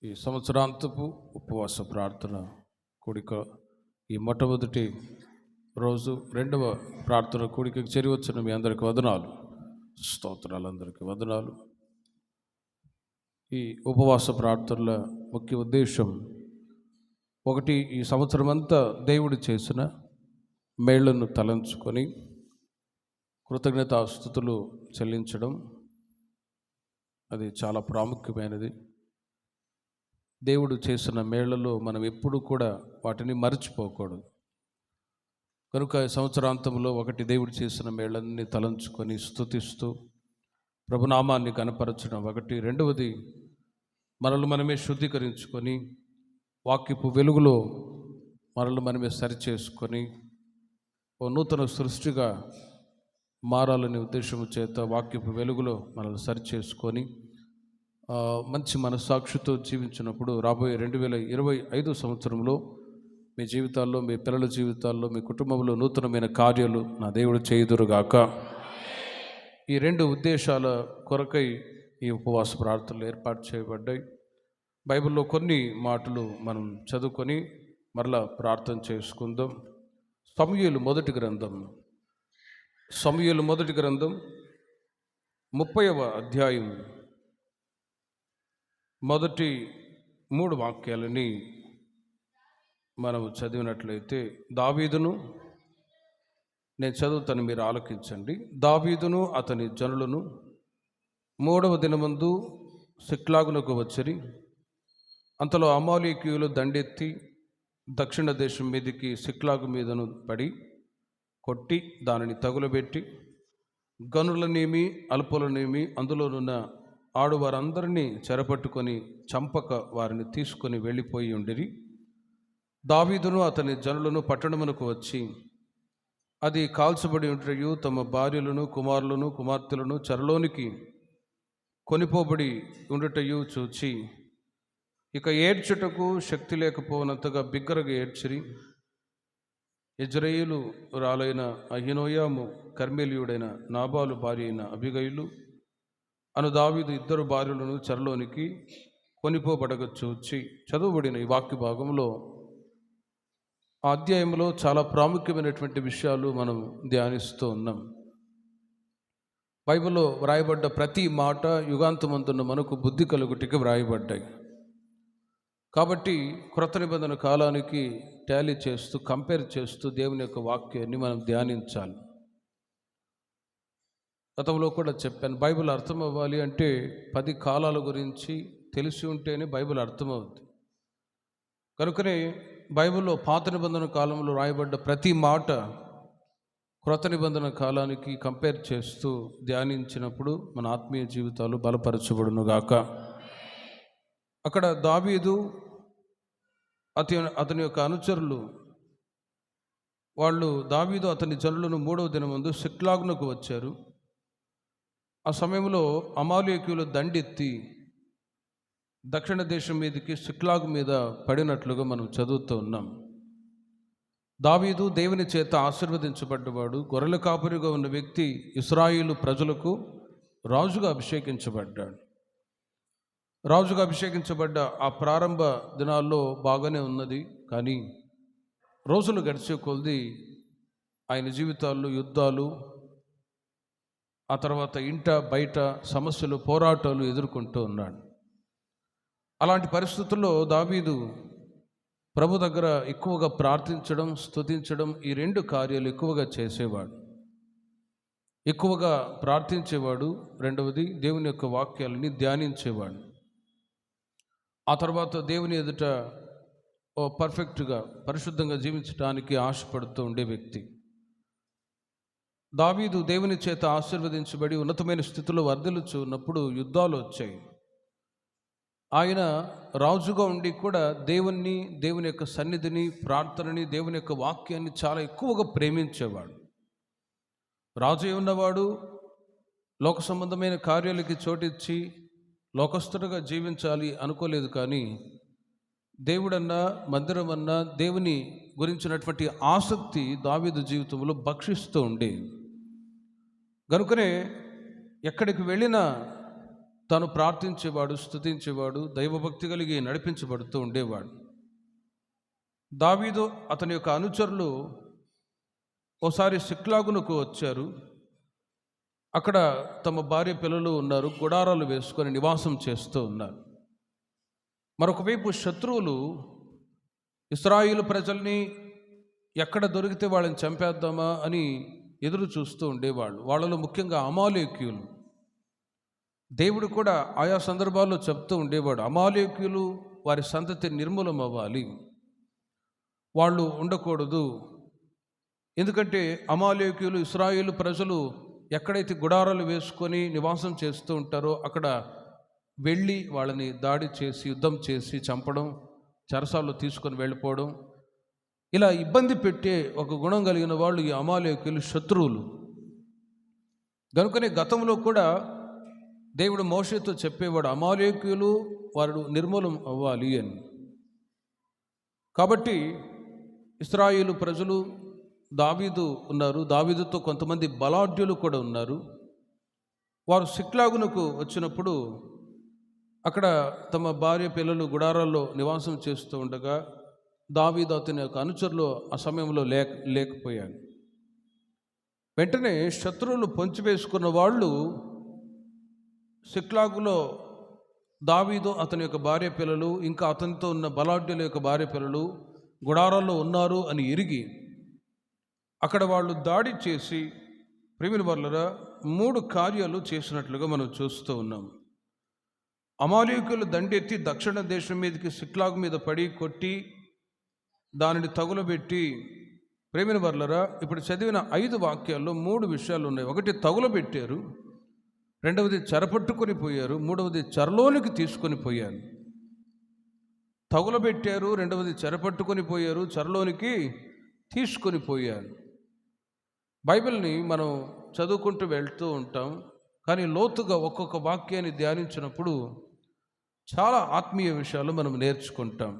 ఈ సంవత్సరాంతపు ఉపవాస ప్రార్థన కూడిక ఈ మొట్టమొదటి రోజు రెండవ ప్రార్థన కూడికకి చేరివచ్చిన మీ అందరికి వదనాలు, స్తోత్రాలు, అందరికీ వదనాలు. ఈ ఉపవాస ప్రార్థనల ముఖ్య ఉద్దేశం ఒకటి, ఈ సంవత్సరం అంతా దేవుడు చేసిన మేళ్లను తలంచుకొని కృతజ్ఞతాస్తుతులు చెల్లించడం. అది చాలా ప్రాముఖ్యమైనది. దేవుడు చేసిన మేళ్లలో మనం ఎప్పుడు కూడా వాటిని మర్చిపోకూడదు. కనుక సంవత్సరాంతంలో ఒకటి, దేవుడు చేసిన మేళ్లన్నీ తలంచుకొని స్తుతిస్తూ ప్రభునామాన్ని కనపరచడం ఒకటి. రెండవది, మనల్ని మనమే శుద్ధీకరించుకొని వాక్యపు వెలుగులో మనల్ని మనమే సరిచేసుకొని ఓ నూతన సృష్టిగా మారాలనే ఉద్దేశం చేత వాక్యపు వెలుగులో మనల్ని సరిచేసుకొని మంచి మనస్సాక్షితో జీవించినప్పుడు రాబోయే 2025 సంవత్సరంలో మీ జీవితాల్లో, మీ పిల్లల జీవితాల్లో, మీ కుటుంబంలో నూతనమైన కార్యాలు నా దేవుడు చేయుదురుగాక. ఈ రెండు ఉద్దేశాల కొరకై ఈ ఉపవాస ప్రార్థనలు ఏర్పాటు చేయబడ్డాయి. బైబిల్లో కొన్ని మాటలు మనం చదువుకొని మరలా ప్రార్థన చేసుకుందాం. సమూయేలు మొదటి గ్రంథం 30వ అధ్యాయం మొదటి 3 వాక్యాలని మనం చదివినట్లయితే, దావీదును, నేను చదువుతాను, మీరు ఆలకించండి. దావీదును అతని జనులను 3వ దినమందు సిక్లాగునకు వచ్చిరి. అంతలో అమాలేకీయులు దండెత్తి దక్షిణ దేశం మీదికి సిక్లాగు మీదను పడి కొట్టి దానిని తగులబెట్టి గనులనేమి అల్పులనేమి అందులోనున్న ఆడువారందరినీ చెరపట్టుకొని చంపక వారిని తీసుకొని వెళ్ళిపోయి ఉండిరి. దావీదును అతని జనులను పట్టణమునకు వచ్చి అది కాల్చబడి ఉంటయు తమ భార్యలను, కుమారులను, కుమార్తెలను చెరలోనికి కొనిపోబడి ఉండుటయు చూచి ఇక ఏడ్చుటకు శక్తి లేకపోనంతగా బిగ్గరగా ఏడ్చిరి. యెజ్రెయేలు రాలైన అహీనోయాము, కర్మేలియుడైన నాబాలు భార్య అయిన అబిగయిలు అను దావీదు 2 భార్యలను చెరలోనికి కొనిపోబడగ చూచి. చదువుబడిన ఈ వాక్య భాగంలో ఆ అధ్యాయంలో చాలా ప్రాముఖ్యమైనటువంటి విషయాలు మనం ధ్యానిస్తూ ఉన్నాం. బైబిల్లో వ్రాయబడ్డ ప్రతి మాట యుగాంతమందున్న మనకు బుద్ధి కలుగుటికి వ్రాయబడ్డాయి. కాబట్టి క్రొత్త నిబంధన కాలానికి టాలీ చేస్తూ, కంపేర్ చేస్తూ దేవుని యొక్క వాక్యాన్ని మనం ధ్యానించాలి. గతంలో కూడా చెప్పాను, బైబిల్ అర్థం అవ్వాలి అంటే 10 కాలాల గురించి తెలిసి ఉంటేనే బైబిల్ అర్థమవుతుంది. కనుకనే బైబిల్లో పాత నిబంధన కాలంలో రాయబడ్డ ప్రతి మాట క్రొత్త నిబంధన కాలానికి కంపేర్ చేస్తూ ధ్యానించినప్పుడు మన ఆత్మీయ జీవితాలు బలపరచబడునుగాక. అక్కడ దావీదు అతని యొక్క అనుచరులు వాళ్ళు దావీదు అతని జనులను 3వ దినమందు సిక్లాగునకు వచ్చారు. ఆ సమయంలో అమాలేకీయులు దండెత్తి దక్షిణ దేశం మీదకి సిక్లాగు మీద పడినట్లుగా మనం చదువుతూ ఉన్నాం. దావీదు దేవుని చేత ఆశీర్వదించబడ్డవాడు, గొర్రెల కాపరిగా ఉన్న వ్యక్తి, ఇశ్రాయేలు ప్రజలకు రాజుగా అభిషేకించబడ్డాడు. రాజుగా అభిషేకించబడ్డ ఆ ప్రారంభ దినాల్లో బాగానే ఉన్నది. కానీ రోజులు గడిచే కొలది ఆయన జీవితాల్లో యుద్ధాలు, ఆ తర్వాత ఇంట బయట సమస్యలు, పోరాటాలు ఎదుర్కొంటూ ఉన్నాడు. అలాంటి పరిస్థితుల్లో దావీదు ప్రభు దగ్గర ఎక్కువగా ప్రార్థించడం, స్తుతించడం, ఈ 2 కార్యాలు ఎక్కువగా చేసేవాడు. ఎక్కువగా ప్రార్థించేవాడు. రెండవది, దేవుని యొక్క వాక్యాలని ధ్యానించేవాడు. ఆ తర్వాత దేవుని ఎదుట పర్ఫెక్ట్గా, పరిశుద్ధంగా జీవించడానికి ఆశపడుతూ ఉండే వ్యక్తి. దావీదు దేవుని చేత ఆశీర్వదించబడి ఉన్నతమైన స్థితిలో వర్ధిల్లుచు ఉన్నప్పుడు యుద్ధాలు వచ్చాయి. ఆయన రాజుగా ఉండి కూడా దేవుని యొక్క సన్నిధిని, ప్రార్థనని, దేవుని యొక్క వాక్యాన్ని చాలా ఎక్కువగా ప్రేమించేవాడు. రాజు ఉన్నవాడు లోక సంబంధమైన కార్యాలకి చోటిచ్చి లోకస్తుడిగా జీవించాలి అనుకోలేదు. కానీ దేవుడన్నా, మందిరమన్నా, దేవుని గురించినటువంటి ఆసక్తి దావీదు జీవితంలో భక్షిస్తూ ఉండేది. కనుకనే ఎక్కడికి వెళ్ళినా తాను ప్రార్థించేవాడు, స్తుతించేవాడు, దైవభక్తి కలిగి నడిపించబడుతూ ఉండేవాడు. దావీదు అతని యొక్క అనుచరులు ఓసారి సిక్లాగునకు వచ్చారు. అక్కడ తమ భార్య పిల్లలు ఉన్నారు, గుడారాలు వేసుకొని నివాసం చేస్తూ ఉన్నారు. మరొకవైపు శత్రువులు ఇశ్రాయేలు ప్రజల్ని ఎక్కడ దొరికితే వాళ్ళని చంపేద్దామా అని ఎదురు చూస్తూ ఉండేవాళ్ళు. వాళ్ళలో ముఖ్యంగా అమాలేకీయులు. దేవుడు కూడా ఆయా సందర్భాల్లో చెప్తూ ఉండేవాడు, అమాలేకీయులు వారి సంతతి నిర్మూలం అవ్వాలి, వాళ్ళు ఉండకూడదు. ఎందుకంటే అమాలేకీయులు ఇశ్రాయేలు ప్రజలు ఎక్కడైతే గుడారాలు వేసుకొని నివాసం చేస్తూ ఉంటారో అక్కడ వెళ్ళి వాళ్ళని దాడి చేసి, యుద్ధం చేసి చంపడం, చెరసాల్లో తీసుకొని వెళ్ళిపోవడం, ఇలా ఇబ్బంది పెట్టే ఒక గుణం కలిగిన వాళ్ళు ఈ అమాలేకీయులు, శత్రువులు. కనుకనే గతంలో కూడా దేవుడు మోషేతో చెప్పేవాడు, అమాలేకీయులు వారు నిర్మూలం అవ్వాలి అని. కాబట్టి ఇశ్రాయేలు ప్రజలు, దావీదు ఉన్నారు, దావీదుతో కొంతమంది బలాఢ్యులు కూడా ఉన్నారు. వారు సిక్లాగునకు వచ్చినప్పుడు అక్కడ తమ భార్య పిల్లలు గుడారాల్లో నివాసం చేస్తూ ఉండగా దావీదు అతని యొక్క అనుచరులు ఆ సమయంలో లేకపోయాడు. వెంటనే శత్రువులు పొంచివేసుకున్న వాళ్ళు సిక్లాగులో దావీదు, అతని యొక్క భార్య పిల్లలు, ఇంకా అతనితో ఉన్న బలాఢ్యుల యొక్క భార్య పిల్లలు గుడారాల్లో ఉన్నారు అని ఎరిగి అక్కడ వాళ్ళు దాడి చేసి, ప్రియమైన వారలారా, 3 కార్యాలు చేసినట్లుగా మనం చూస్తూ ఉన్నాం. అమాలేకీయులు దండెత్తి దక్షిణ దేశం మీదకి సిక్లాగు మీద పడి కొట్టి దానిని తగులబెట్టి, ప్రియమైన వారలారా, ఇప్పుడు చదివిన 5 వాక్యాల్లో 3 విషయాలు ఉన్నాయి. ఒకటి, తగులబెట్టారు. రెండవది, చెరపట్టుకొని పోయారు. మూడవది, చెరలోనికి తీసుకొని పోయారు. తగులబెట్టారు, రెండవది చెరపట్టుకొని పోయారు, చెరలోనికి తీసుకొని పోయారు. బైబిల్ని మనం చదువుకుంటూ వెళ్తూ ఉంటాం, కానీ లోతుగా ఒక్కొక్క వాక్యాన్ని ధ్యానించినప్పుడు చాలా ఆత్మీయ విషయాలు మనం నేర్చుకుంటాం.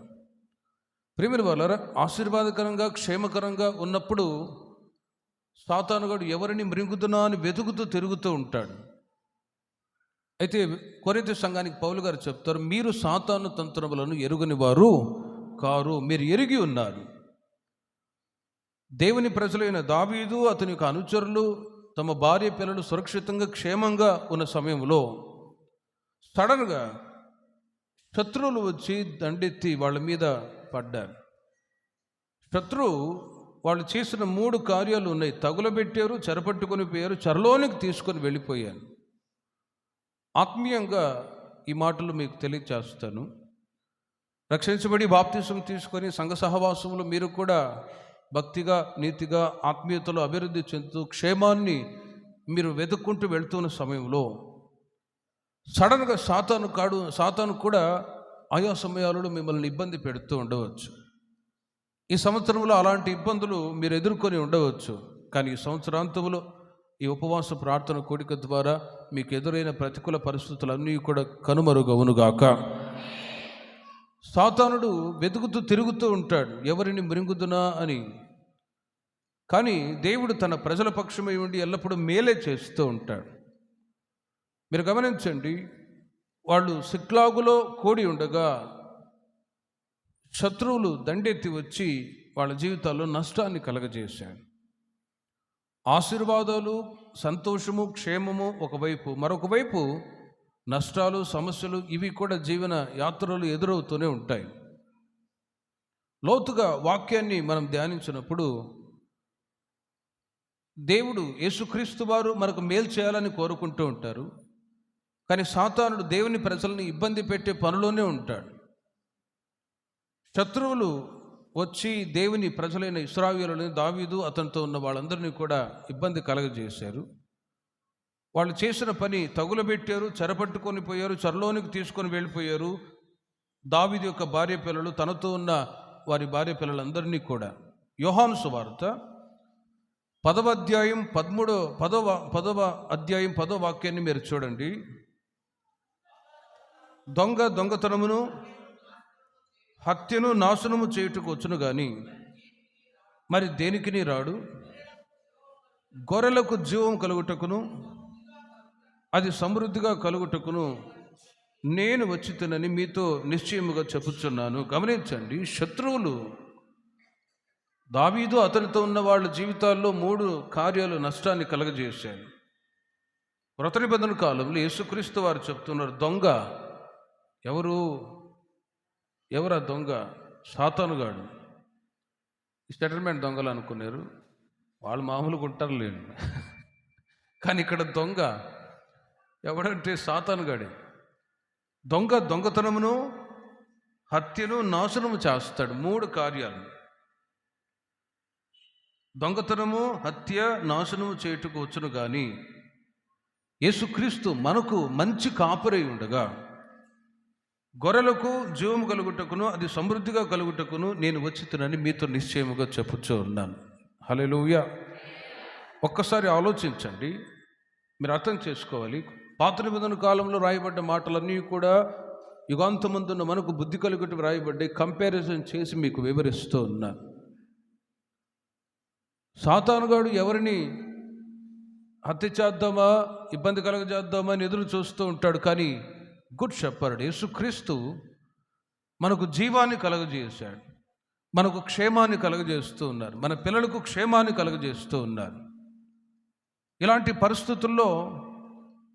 ప్రియమైన వారలారా, ఆశీర్వాదకరంగా క్షేమకరంగా ఉన్నప్పుడు సాతానుగాడు ఎవరిని మృంగుతున్నా అని వెతుకుతూ తిరుగుతూ ఉంటాడు. అయితే కొరింథీ సంఘానికి పౌలు గారు చెప్తారు, మీరు సాతాను తంత్రములను ఎరుగని వారు కారు, మీరు ఎరిగి ఉన్నారు. దేవుని ప్రజలైన దావీదు, అతని యొక్క అనుచరులు, తమ భార్య పిల్లలు సురక్షితంగా క్షేమంగా ఉన్న సమయంలో సడన్గా శత్రువులు వచ్చి దండెత్తి వాళ్ళ మీద పడ్డారు. శత్రువు వాళ్ళు చేసిన 3 కార్యాలు ఉన్నాయి. తగులబెట్టారు, చెరపట్టుకొని పోయారు, చెరలోనికి తీసుకొని వెళ్ళిపోయారు. ఆత్మీయంగా ఈ మాటలు మీకు తెలియచేస్తాను. రక్షించబడి బాప్తిసం తీసుకొని సంఘ సహవాసంలో మీరు కూడా భక్తిగా, నీతిగా, ఆత్మీయతలో అభివృద్ధి చెందుతూ క్షేమాన్ని మీరు వెతుక్కుంటూ వెళ్తున్న సమయంలో సడన్గా సాతాను కూడా ఆయా సమయాలలో మిమ్మల్ని ఇబ్బంది పెడుతూ ఉండవచ్చు. ఈ సంవత్సరంలో అలాంటి ఇబ్బందులు మీరు ఎదుర్కొని ఉండవచ్చు. కానీ ఈ సంవత్సరాంతంలో ఈ ఉపవాస ప్రార్థన కూడిక ద్వారా మీకు ఎదురైన ప్రతికూల పరిస్థితులన్నీ కూడా కనుమరుగవునుగాక. సాతానుడు వెతుకుతూ తిరుగుతూ ఉంటాడు, ఎవరిని మృంగుదునా అని. కానీ దేవుడు తన ప్రజల పక్షమై ఉండి ఎల్లప్పుడూ మేలే చేస్తూ ఉంటాడు. మీరు గమనించండి, వాళ్ళు సిక్లాగులో కూడి ఉండగా శత్రువులు దండెత్తి వచ్చి వాళ్ళ జీవితాల్లో నష్టాన్ని కలగజేశాడు. ఆశీర్వాదాలు, సంతోషము, క్షేమము ఒకవైపు, మరొకవైపు నష్టాలు, సమస్యలు, ఇవి కూడా జీవన యాత్రలు ఎదురవుతూనే ఉంటాయి. లోతుగా వాక్యాన్ని మనం ధ్యానించినప్పుడు దేవుడు, యేసుక్రీస్తు వారు మనకు మేలు చేయాలని కోరుకుంటూ ఉంటారు. కానీ సాతానుడు దేవుని ప్రజల్ని ఇబ్బంది పెట్టే పనిలోనే ఉంటాడు. శత్రువులు వచ్చి దేవుని ప్రజలైన ఇశ్రాయేలుని, దావీదు, అతనితో ఉన్న వాళ్ళందరినీ కూడా ఇబ్బంది కలగజేశారు. వాళ్ళు చేసిన పని, తగులబెట్టారు, చెరపట్టుకొని పోయారు, చెరలోనికి తీసుకొని వెళ్ళిపోయారు. దావీదు యొక్క భార్య పిల్లలు, తనతో ఉన్న వారి భార్య పిల్లలందరినీ కూడా. యోహాను సువార్త 10వ అధ్యాయం 10వ వాక్యాన్ని మీరు చూడండి. దొంగతనమును, హత్యను, నాశనము చేయుటకు వచ్చును గాని మరి దేనికిని రాడు. గొర్రెలకు జీవం కలుగుటకును, అది సమృద్ధిగా కలుగుటకును నేను వచ్చితనని మీతో నిశ్చయముగా చెప్పుచున్నాను. గమనించండి, శత్రువులు దావీదు అతనితో ఉన్న వాళ్ళ జీవితాల్లో 3 కార్యాలు నష్టాన్ని కలగజేశాయి. కృత నిబంధన కాలంలో యేసుక్రీస్తు వారు చెప్తున్నారు, దొంగ ఎవరా దొంగ? సాతానుగాడు. సెటిల్మెంట్ దొంగలు అనుకున్నారు, వాళ్ళు మామూలుగా ఉంటారులేండి. కానీ ఇక్కడ దొంగ ఎవడంటే సాతానుగాడే. దొంగ దొంగతనమును, హత్యను, నాశనము చేస్తాడు. 3 కార్యాలు. దొంగతనము, హత్య, నాశనము చేయుటకు వచ్చును కానీ యేసుక్రీస్తు మనకు మంచి కాపరై ఉండగా గొర్రెలకు జీవము కలుగుటకును అది సమృద్ధిగా కలుగుటకును నేను వచ్చితునని మీతో నిశ్చయముగా చెప్పుచూ ఉన్నాను. హల్లెలూయా. ఒక్కసారి ఆలోచించండి, మీరు అర్థం చేసుకోవాలి. పాత నిబంధన కాలంలో రాయబడ్డ మాటలన్నీ కూడా యుగాంతమందున్న మనకు బుద్ధి కలుగుటకు రాయబడ్డాయి. కంపారిజన్ చేసి మీకు వివరిస్తూ ఉన్నాను. సాతానుగాడు ఎవరిని హత్య చేద్దామా, ఇబ్బంది కలగజేద్దామా అని ఎదురు చూస్తూ ఉంటాడు. కానీ గుడ్ షెపర్డ్ యేసుక్రీస్తు మనకు జీవాన్ని కలగజేశాడు, మనకు క్షేమాన్ని కలగజేస్తూ ఉన్నారు, మన పిల్లలకు క్షేమాన్ని కలగజేస్తూ ఉన్నారు. ఇలాంటి పరిస్థితుల్లో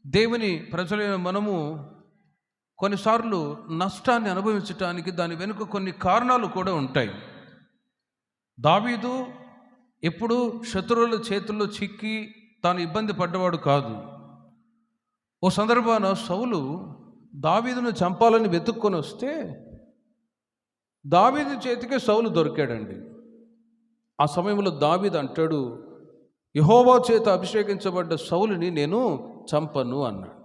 దేవుని ప్రజలైన మనము కొన్నిసార్లు నష్టాన్ని అనుభవించటానికి దాని వెనుక కొన్ని కారణాలు కూడా ఉంటాయి. దావీదు ఎప్పుడు శత్రువుల చేతుల్లో చిక్కి తాను ఇబ్బంది పడ్డవాడు కాదు. ఓ సందర్భాన సౌలు దావీదును చంపాలని వెతుక్కొని వస్తే దావీదు చేతికే సౌలు దొరికాడండి. ఆ సమయంలో దావీదు అంటాడు, యెహోవా చేత అభిషేకించబడ్డ సౌలుని నేను చంపను అన్నాడు.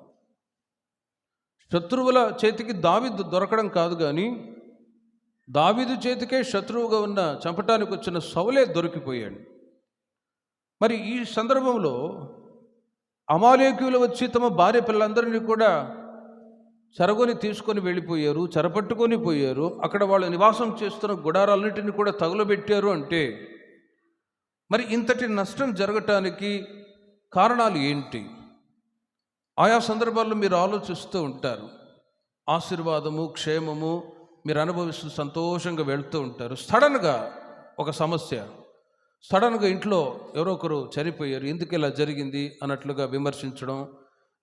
శత్రువుల చేతికి దావీదు దొరకడం కాదు, కానీ దావీదు చేతికే శత్రువుగా ఉన్న చంపటానికి వచ్చిన సౌలే దొరికిపోయాడు. మరి ఈ సందర్భంలో అమాలేకీయులు వచ్చి తమ భార్య పిల్లలందరినీ కూడా చెరగొని తీసుకొని వెళ్ళిపోయారు, చెరపట్టుకొని పోయారు. అక్కడ వాళ్ళు నివాసం చేస్తున్న గుడారాలన్నింటినీ కూడా తగులబెట్టారు. అంటే మరి ఇంతటి నష్టం జరగటానికి కారణాలు ఏంటి? ఆయా సందర్భాల్లో మీరు ఆలోచిస్తూ ఉంటారు. ఆశీర్వాదము, క్షేమము మీరు అనుభవిస్తూ సంతోషంగా వెళ్తూ ఉంటారు. సడన్గా ఒక సమస్య, సడన్గా ఇంట్లో ఎవరో ఒకరు చనిపోయారు, ఎందుకు ఇలా జరిగింది అన్నట్లుగా విమర్శించడం,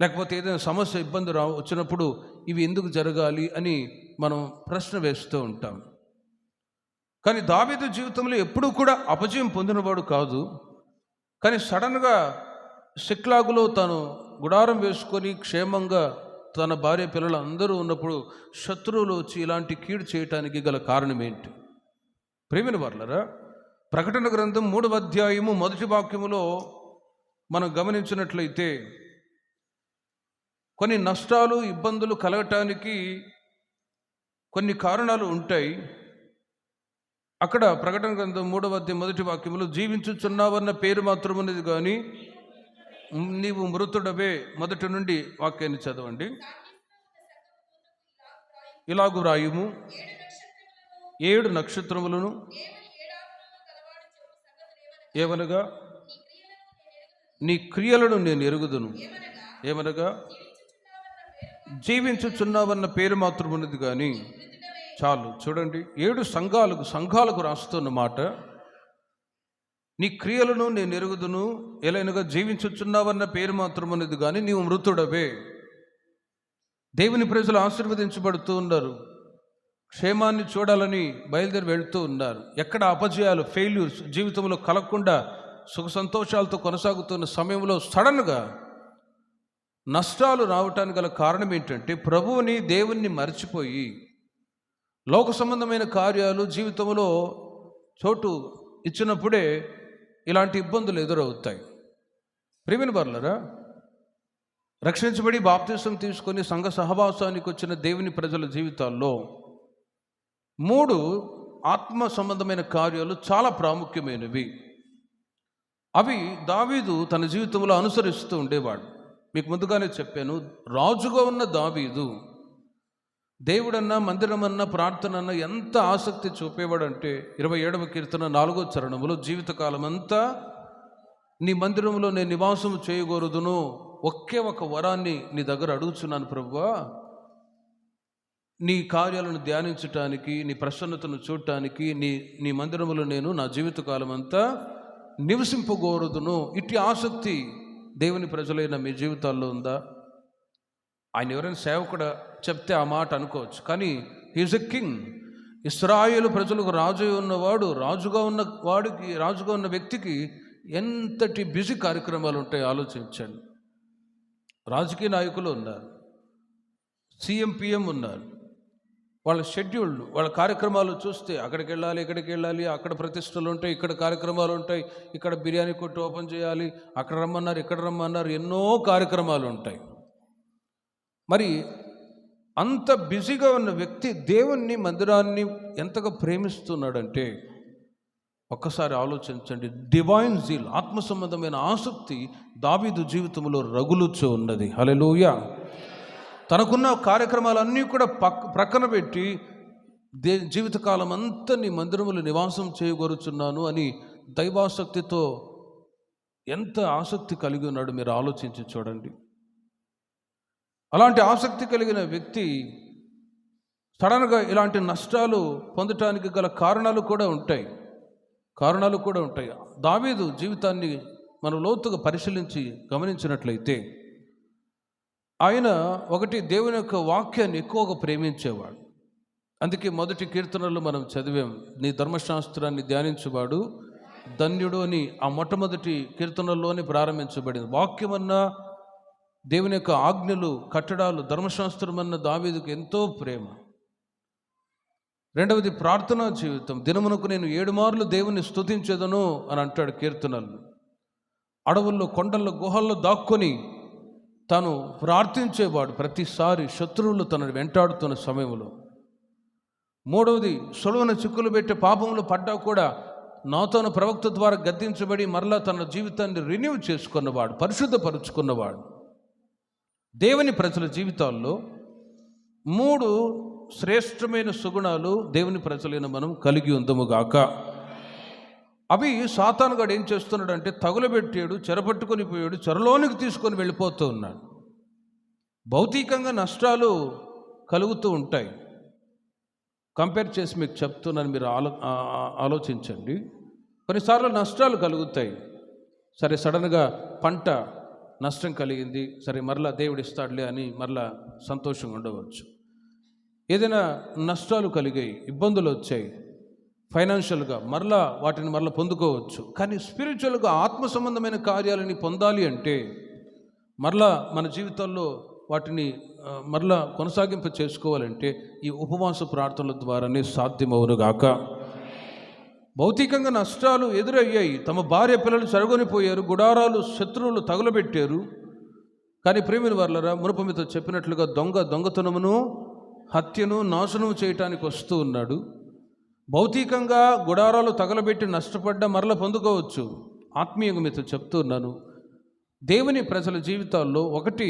లేకపోతే ఏదైనా సమస్య ఇబ్బంది వచ్చినప్పుడు ఇవి ఎందుకు జరగాలి అని మనం ప్రశ్న వేస్తూ ఉంటాం. కానీ దావీదు జీవితంలో ఎప్పుడూ కూడా అపజయం పొందినవాడు కాదు. కానీ సడన్గా సిక్లాగులో తాను గుడారం వేసుకొని క్షేమంగా తన భార్య పిల్లలు అందరూ ఉన్నప్పుడు శత్రువులు వచ్చి ఇలాంటి కీడు చేయటానికి గల కారణం ఏంటి? ప్రియమైన వారలారా, ప్రకటన గ్రంథం 3వ అధ్యాయము 1వ వాక్యములో మనం గమనించినట్లయితే కొన్ని నష్టాలు, ఇబ్బందులు కలగటానికి కొన్ని కారణాలు ఉంటాయి. అక్కడ ప్రకటన గ్రంథం 3వ అధ్యాయం 1వ వాక్యములో జీవించుచున్నావన్న పేరు మాత్రం ఉన్నది, కానీ నీవు మృతుడవే. మొదటి నుండి వాక్యాన్ని చదవండి. ఇలాగు రాయుము, 7 నక్షత్రములను ఏమనగా నీ క్రియలను నేను ఎరుగుదును. ఏమనగా జీవించుచున్నావన్న పేరు మాత్రం ఉన్నది, కానీ చాలు. చూడండి, 7 సంఘాలకు రాస్తున్న మాట, నీ క్రియలను నేను ఎరుగుదును, ఎలైనగా జీవించుచున్నావన్న పేరు మాత్రం ఉన్నది, కానీ నీవు మృతుడవే. దేవుని ప్రజలు ఆశీర్వదించబడుతూ ఉన్నారు, క్షేమాన్ని చూడాలని బయలుదేరి వెళుతూ ఉన్నారు. ఎక్కడ అపజయాలు, ఫెయిల్యూర్స్ జీవితంలో కలగకుండా సుఖ సంతోషాలతో కొనసాగుతున్న సమయంలో సడన్గా నష్టాలు రావటానికి గల కారణం ఏంటంటే ప్రభువుని, దేవుణ్ణి మర్చిపోయి లోక సంబంధమైన కార్యాలు జీవితంలో చోటు ఇచ్చినప్పుడే ఇలాంటి ఇబ్బందులు ఎదురవుతాయి. ప్రియమైన వారలారా, రక్షించబడి బాప్తిసం తీసుకొని సంఘ సహవాసానికి వచ్చిన దేవుని ప్రజల జీవితాల్లో 3 ఆత్మ సంబంధమైన కార్యాలు చాలా ప్రాముఖ్యమైనవి. అవి దావీదు తన జీవితంలో అనుసరిస్తూ ఉండేవాడు. మీకు ముందుగానే చెప్పాను, రాజుగా ఉన్న దావీదు దేవుడన్నా, మందిరమన్నా, ప్రార్థన అన్నా ఎంత ఆసక్తి చూపేవాడంటే 27వ కీర్తన 4వ చరణములో, జీవితకాలం అంతా నీ మందిరంలో నేను నివాసం చేయకూడదును, ఒకే ఒక వరాన్ని నీ దగ్గర అడుగుచున్నాను ప్రభువా, నీ కార్యాలను ధ్యానించటానికి, నీ ప్రసన్నతను చూడటానికి నీ మందిరములో నేను నా జీవితకాలం అంతా నివసింపగోరుదును. ఇట్టి ఆసక్తి దేవుని ప్రజలైన మీ జీవితాల్లో ఉందా? ఆయన ఎవరైనా సేవకుడు చెప్తే ఆ మాట అనుకోవచ్చు, కానీ హీజ్ ఎ కింగ్. ఇశ్రాయేలు ప్రజలకు రాజు ఉన్నవాడు, రాజుగా ఉన్న వ్యక్తికి ఎంతటి బిజీ కార్యక్రమాలు ఉంటాయో ఆలోచించండి. రాజకీయ నాయకులు ఉన్నారు, సీఎం పిఎం ఉన్నారు. వాళ్ళ షెడ్యూల్డ్, వాళ్ళ కార్యక్రమాలు చూస్తే అక్కడికి వెళ్ళాలి, ఇక్కడికి వెళ్ళాలి, అక్కడ ప్రతిష్టలు ఉంటాయి, ఇక్కడ కార్యక్రమాలు ఉంటాయి, ఇక్కడ బిర్యానీ కొట్టు ఓపెన్ చేయాలి, అక్కడ రమ్మన్నారు, ఇక్కడ రమ్మన్నారు, ఎన్నో కార్యక్రమాలు ఉంటాయి. మరి అంత బిజీగా ఉన్న వ్యక్తి దేవుణ్ణి, మందిరాన్ని ఎంతగా ప్రేమిస్తున్నాడంటే ఒక్కసారి ఆలోచించండి. డివైన్ జీల్, ఆత్మ సంబంధమైన ఆసక్తి దావీదు జీవితంలో రగులుచూ ఉన్నది. హల్లెలూయా. తనకున్న కార్యక్రమాలన్నీ కూడా ప్రక్కన పెట్టి జీవితకాలం అంతా నీ మందిరములు నివాసం చేయగోరుచున్నాను అని దైవాసక్తితో ఎంత ఆసక్తి కలిగి ఉన్నాడు మీరు ఆలోచించి చూడండి. అలాంటి ఆసక్తి కలిగిన వ్యక్తి సడన్గా ఇలాంటి నష్టాలు పొందటానికి గల కారణాలు కూడా ఉంటాయి. దావీదు జీవితాన్ని మనం లోతుగా పరిశీలించి గమనించినట్లయితే ఆయన ఒకటి దేవుని యొక్క వాక్యాన్ని ఎక్కువగా ప్రేమించేవాడు. అందుకే మొదటి కీర్తనలు మనం చదివాం, నీ ధర్మశాస్త్రాన్ని ధ్యానించేవాడు ధన్యుడు అని ఆ మొట్టమొదటి కీర్తనల్లోనే ప్రారంభించబడింది. వాక్యమన్నా, దేవుని యొక్క ఆజ్ఞలు, కట్టడాలు, ధర్మశాస్త్రం అన్న దావీదుకు ఎంతో ప్రేమ. రెండవది ప్రార్థనా జీవితం. దినమునకు నేను 7 మార్లు దేవుని స్తుతించెదను అని అంటాడు కీర్తనలు. అడవుల్లో, కొండల్లో, గుహల్లో దాక్కొని తాను ప్రార్థించేవాడు ప్రతిసారి శత్రువులు తనను వెంటాడుతున్న సమయంలో. మూడవది, సొలొమోను చిక్కులు పెట్టి పాపంలో పడ్డా కూడా నాతాను ప్రవక్త ద్వారా గద్దించబడి మరలా తన జీవితాన్ని రెన్యూ చేసుకున్నవాడు, పరిశుద్ధపరుచుకున్నవాడు. దేవుని ప్రజల జీవితాల్లో 3 శ్రేష్టమైన సుగుణాలు దేవుని ప్రజలైన మనం కలిగి ఉందముగాక. అవి సాతానుగాడు ఏం చేస్తున్నాడంటే తగులబెట్టాడు, చెరపట్టుకొని పోయాడు, చెరలోనికి తీసుకొని వెళ్ళిపోతూ ఉన్నాడు. భౌతికంగా నష్టాలు కలుగుతూ ఉంటాయి. కంపేర్ చేసి మీకు చెప్తున్నాను, మీరు ఆలోచించండి. కొన్నిసార్లు నష్టాలు కలుగుతాయి. సరే, సడన్గా పంట నష్టం కలిగింది, సరే మరలా దేవుడు ఇస్తాడులే అని మరలా సంతోషంగా ఉండవచ్చు. ఏదైనా నష్టాలు కలిగాయి, ఇబ్బందులు వచ్చాయి ఫైనాన్షియల్గా, వాటిని మరలా పొందుకోవచ్చు. కానీ స్పిరిచువల్గా ఆత్మ సంబంధమైన కార్యాలని పొందాలి అంటే మరలా మన జీవితాల్లో వాటిని మరలా కొనసాగింపు చేసుకోవాలంటే ఈ ఉపవాస ప్రార్థనల ద్వారానే సాధ్యమవునుగాక. భౌతికంగా నష్టాలు ఎదురయ్యాయి, తమ భార్య పిల్లలు చెరగొనిపోయారు, గుడారాలు శత్రువులు తగులబెట్టారు. కానీ ప్రేమిని వర్లరా, మునుపమితో చెప్పినట్లుగా దొంగతనమును, హత్యను, నాశనము చేయటానికి వస్తూ ఉన్నాడు. భౌతికంగా గుడారాలు తగలబెట్టి నష్టపడ్డా మరల పొందుకోవచ్చు. ఆత్మీయంగా మీతో చెప్తున్నాను, దేవుని ప్రజల జీవితాల్లో ఒకటి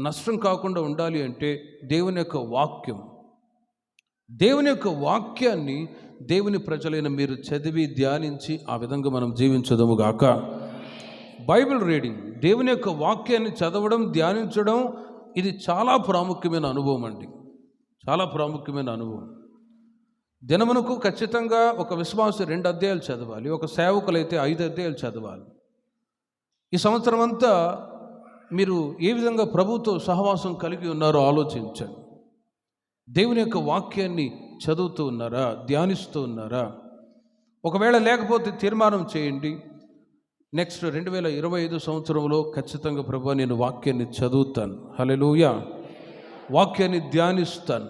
నష్టం కాకుండా ఉండాలి అంటే దేవుని యొక్క వాక్యం. దేవుని యొక్క వాక్యాన్ని దేవుని ప్రజలైన మీరు చదివి ధ్యానించి ఆ విధంగా మనం జీవించదము గాక. బైబిల్ రీడింగ్, దేవుని యొక్క వాక్యాన్ని చదవడం, ధ్యానించడం, ఇది చాలా ప్రాముఖ్యమైన అనుభవం అండి, చాలా ప్రాముఖ్యమైన అనుభవం. దినమునకు ఖచ్చితంగా ఒక విశ్వాసి 2 అధ్యాయాలు చదవాలి, ఒక సేవకులైతే 5 అధ్యాయాలు చదవాలి. ఈ సంవత్సరం అంతా మీరు ఏ విధంగా ప్రభుతో సహవాసం కలిగి ఉన్నారో ఆలోచించండి. దేవుని యొక్క వాక్యాన్ని చదువుతూ ఉన్నారా, ధ్యానిస్తూ ఉన్నారా? ఒకవేళ లేకపోతే తీర్మానం చేయండి, నెక్స్ట్ 2025 సంవత్సరంలో ఖచ్చితంగా ప్రభువా నేను వాక్యాన్ని చదువుతాను, హల్లెలూయా, వాక్యాన్ని ధ్యానిస్తాను.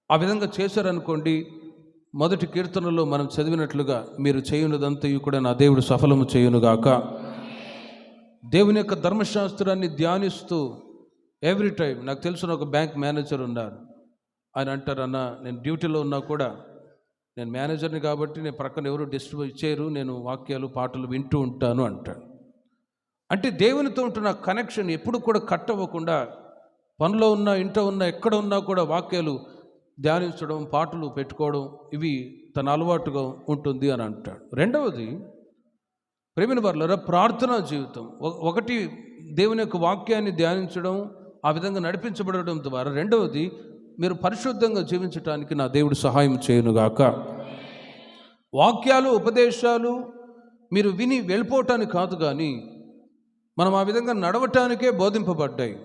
ఆ విధంగా చేశారనుకోండి, మొదటి కీర్తనలో మనం చదివినట్లుగా మీరు చేయునదంతయు కూడా నా దేవుడు సఫలము చేయునుగాక. దేవుని యొక్క ధర్మశాస్త్రాన్ని ధ్యానిస్తూ ఎవ్రీ టైం. నాకు తెలిసిన ఒక బ్యాంక్ మేనేజర్ ఉన్నారు, ఆయన అంటారు, అన్న నేను డ్యూటీలో ఉన్నా కూడా నేను మేనేజర్ని కాబట్టి నేను ప్రక్కన ఎవరు డిస్టర్బ్ చేయరు, నేను వాక్యాలు పాటలు వింటూ ఉంటాను అంటాడు. అంటే దేవునితో ఉంటున్న కనెక్షన్ ఎప్పుడు కూడా కట్ అవ్వకుండా, పనిలో ఉన్నా, ఇంట్లో ఉన్నా, ఎక్కడ ఉన్నా కూడా వాక్యాలు ధ్యానించడం, పాటలు పెట్టుకోవడం, ఇవి తన అలవాటుగా ఉంటుంది అని అంటాడు. రెండవది ప్రేమిన వర్లరా, ప్రార్థనా జీవితం. ఒకటి దేవుని యొక్క వాక్యాన్ని ధ్యానించడం, ఆ విధంగా నడిపించబడడం ద్వారా. రెండవది మీరు పరిశుద్ధంగా జీవించటానికి నా దేవుడు సహాయం చేయనుగాక. వాక్యాలు, ఉపదేశాలు మీరు విని వెళ్ళిపోవటానికి కాదు, కానీ మనం ఆ విధంగా నడవటానికే బోధింపబడ్డాయి.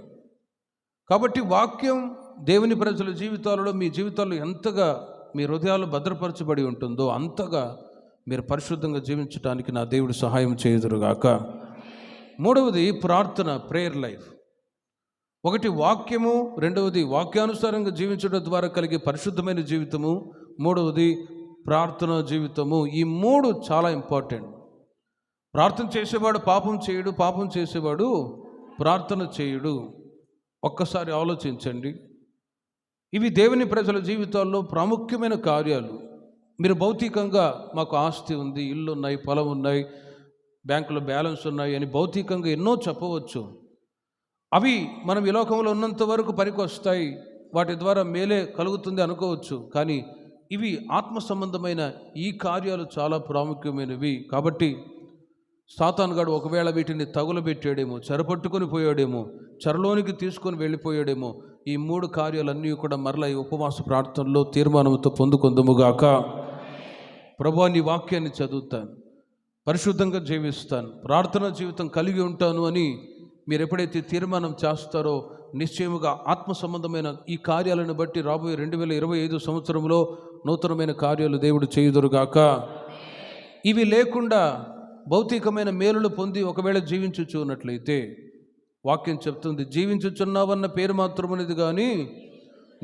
కాబట్టి వాక్యం దేవుని ప్రజల జీవితాలలో, మీ జీవితాల్లో ఎంతగా మీ హృదయాలు భద్రపరచబడి ఉంటుందో అంతగా మీరు పరిశుద్ధంగా జీవించడానికి నా దేవుడు సహాయం చేయుదురుగాక. మూడవది ప్రార్థన, ప్రేయర్ లైఫ్. ఒకటి వాక్యము, రెండవది వాక్యానుసారంగా జీవించడం ద్వారా కలిగే పరిశుద్ధమైన జీవితము, మూడవది ప్రార్థన జీవితము. ఈ మూడు చాలా ఇంపార్టెంట్. ప్రార్థన చేసేవాడు పాపం చేయడు, పాపం చేసేవాడు ప్రార్థన చేయుడు. ఒక్కసారి ఆలోచించండి. ఇవి దేవుని ప్రజల జీవితాల్లో ప్రాముఖ్యమైన కార్యాలు. మీరు భౌతికంగా మాకు ఆస్తి ఉంది, ఇల్లు ఉన్నాయి, పొలం ఉన్నాయి, బ్యాంకులో బ్యాలెన్స్ ఉన్నాయి అని భౌతికంగా ఎన్నో చెప్పవచ్చు. అవి మనం ఈ లోకంలో ఉన్నంత వరకు పనికొస్తాయి, వాటి ద్వారా మేలే కలుగుతుంది అనుకోవచ్చు. కానీ ఇవి ఆత్మ సంబంధమైన ఈ కార్యాలు చాలా ప్రాముఖ్యమైనవి. కాబట్టి సాతానుగాడు ఒకవేళ వీటిని తగులబెట్టాడేమో, చెరపట్టుకొని పోయాడేమో, చెరలోనికి తీసుకొని వెళ్ళిపోయాడేమో. ఈ మూడు కార్యాలన్నీ కూడా మరలా ఈ ఉపవాస ప్రార్థనలో తీర్మానంతో పొందుకొందుముగాక. ప్రభువా, నీ వాక్యాన్ని చదువుతాను, పరిశుద్ధంగా జీవిస్తాను, ప్రార్థనా జీవితం కలిగి ఉంటాను అని మీరు ఎప్పుడైతే తీర్మానం చేస్తారో నిశ్చయముగా ఆత్మ సంబంధమైన ఈ కార్యాలను బట్టి రాబోయే 2025 సంవత్సరంలో నూతనమైన కార్యాలు దేవుడు చేయుదురుగాక. ఇవి లేకుండా భౌతికమైన మేలులు పొంది ఒకవేళ జీవించుచున్నట్లయితే వాక్యం చెప్తుంది, జీవించుచున్నావన్న పేరు మాత్రమనేది కానీ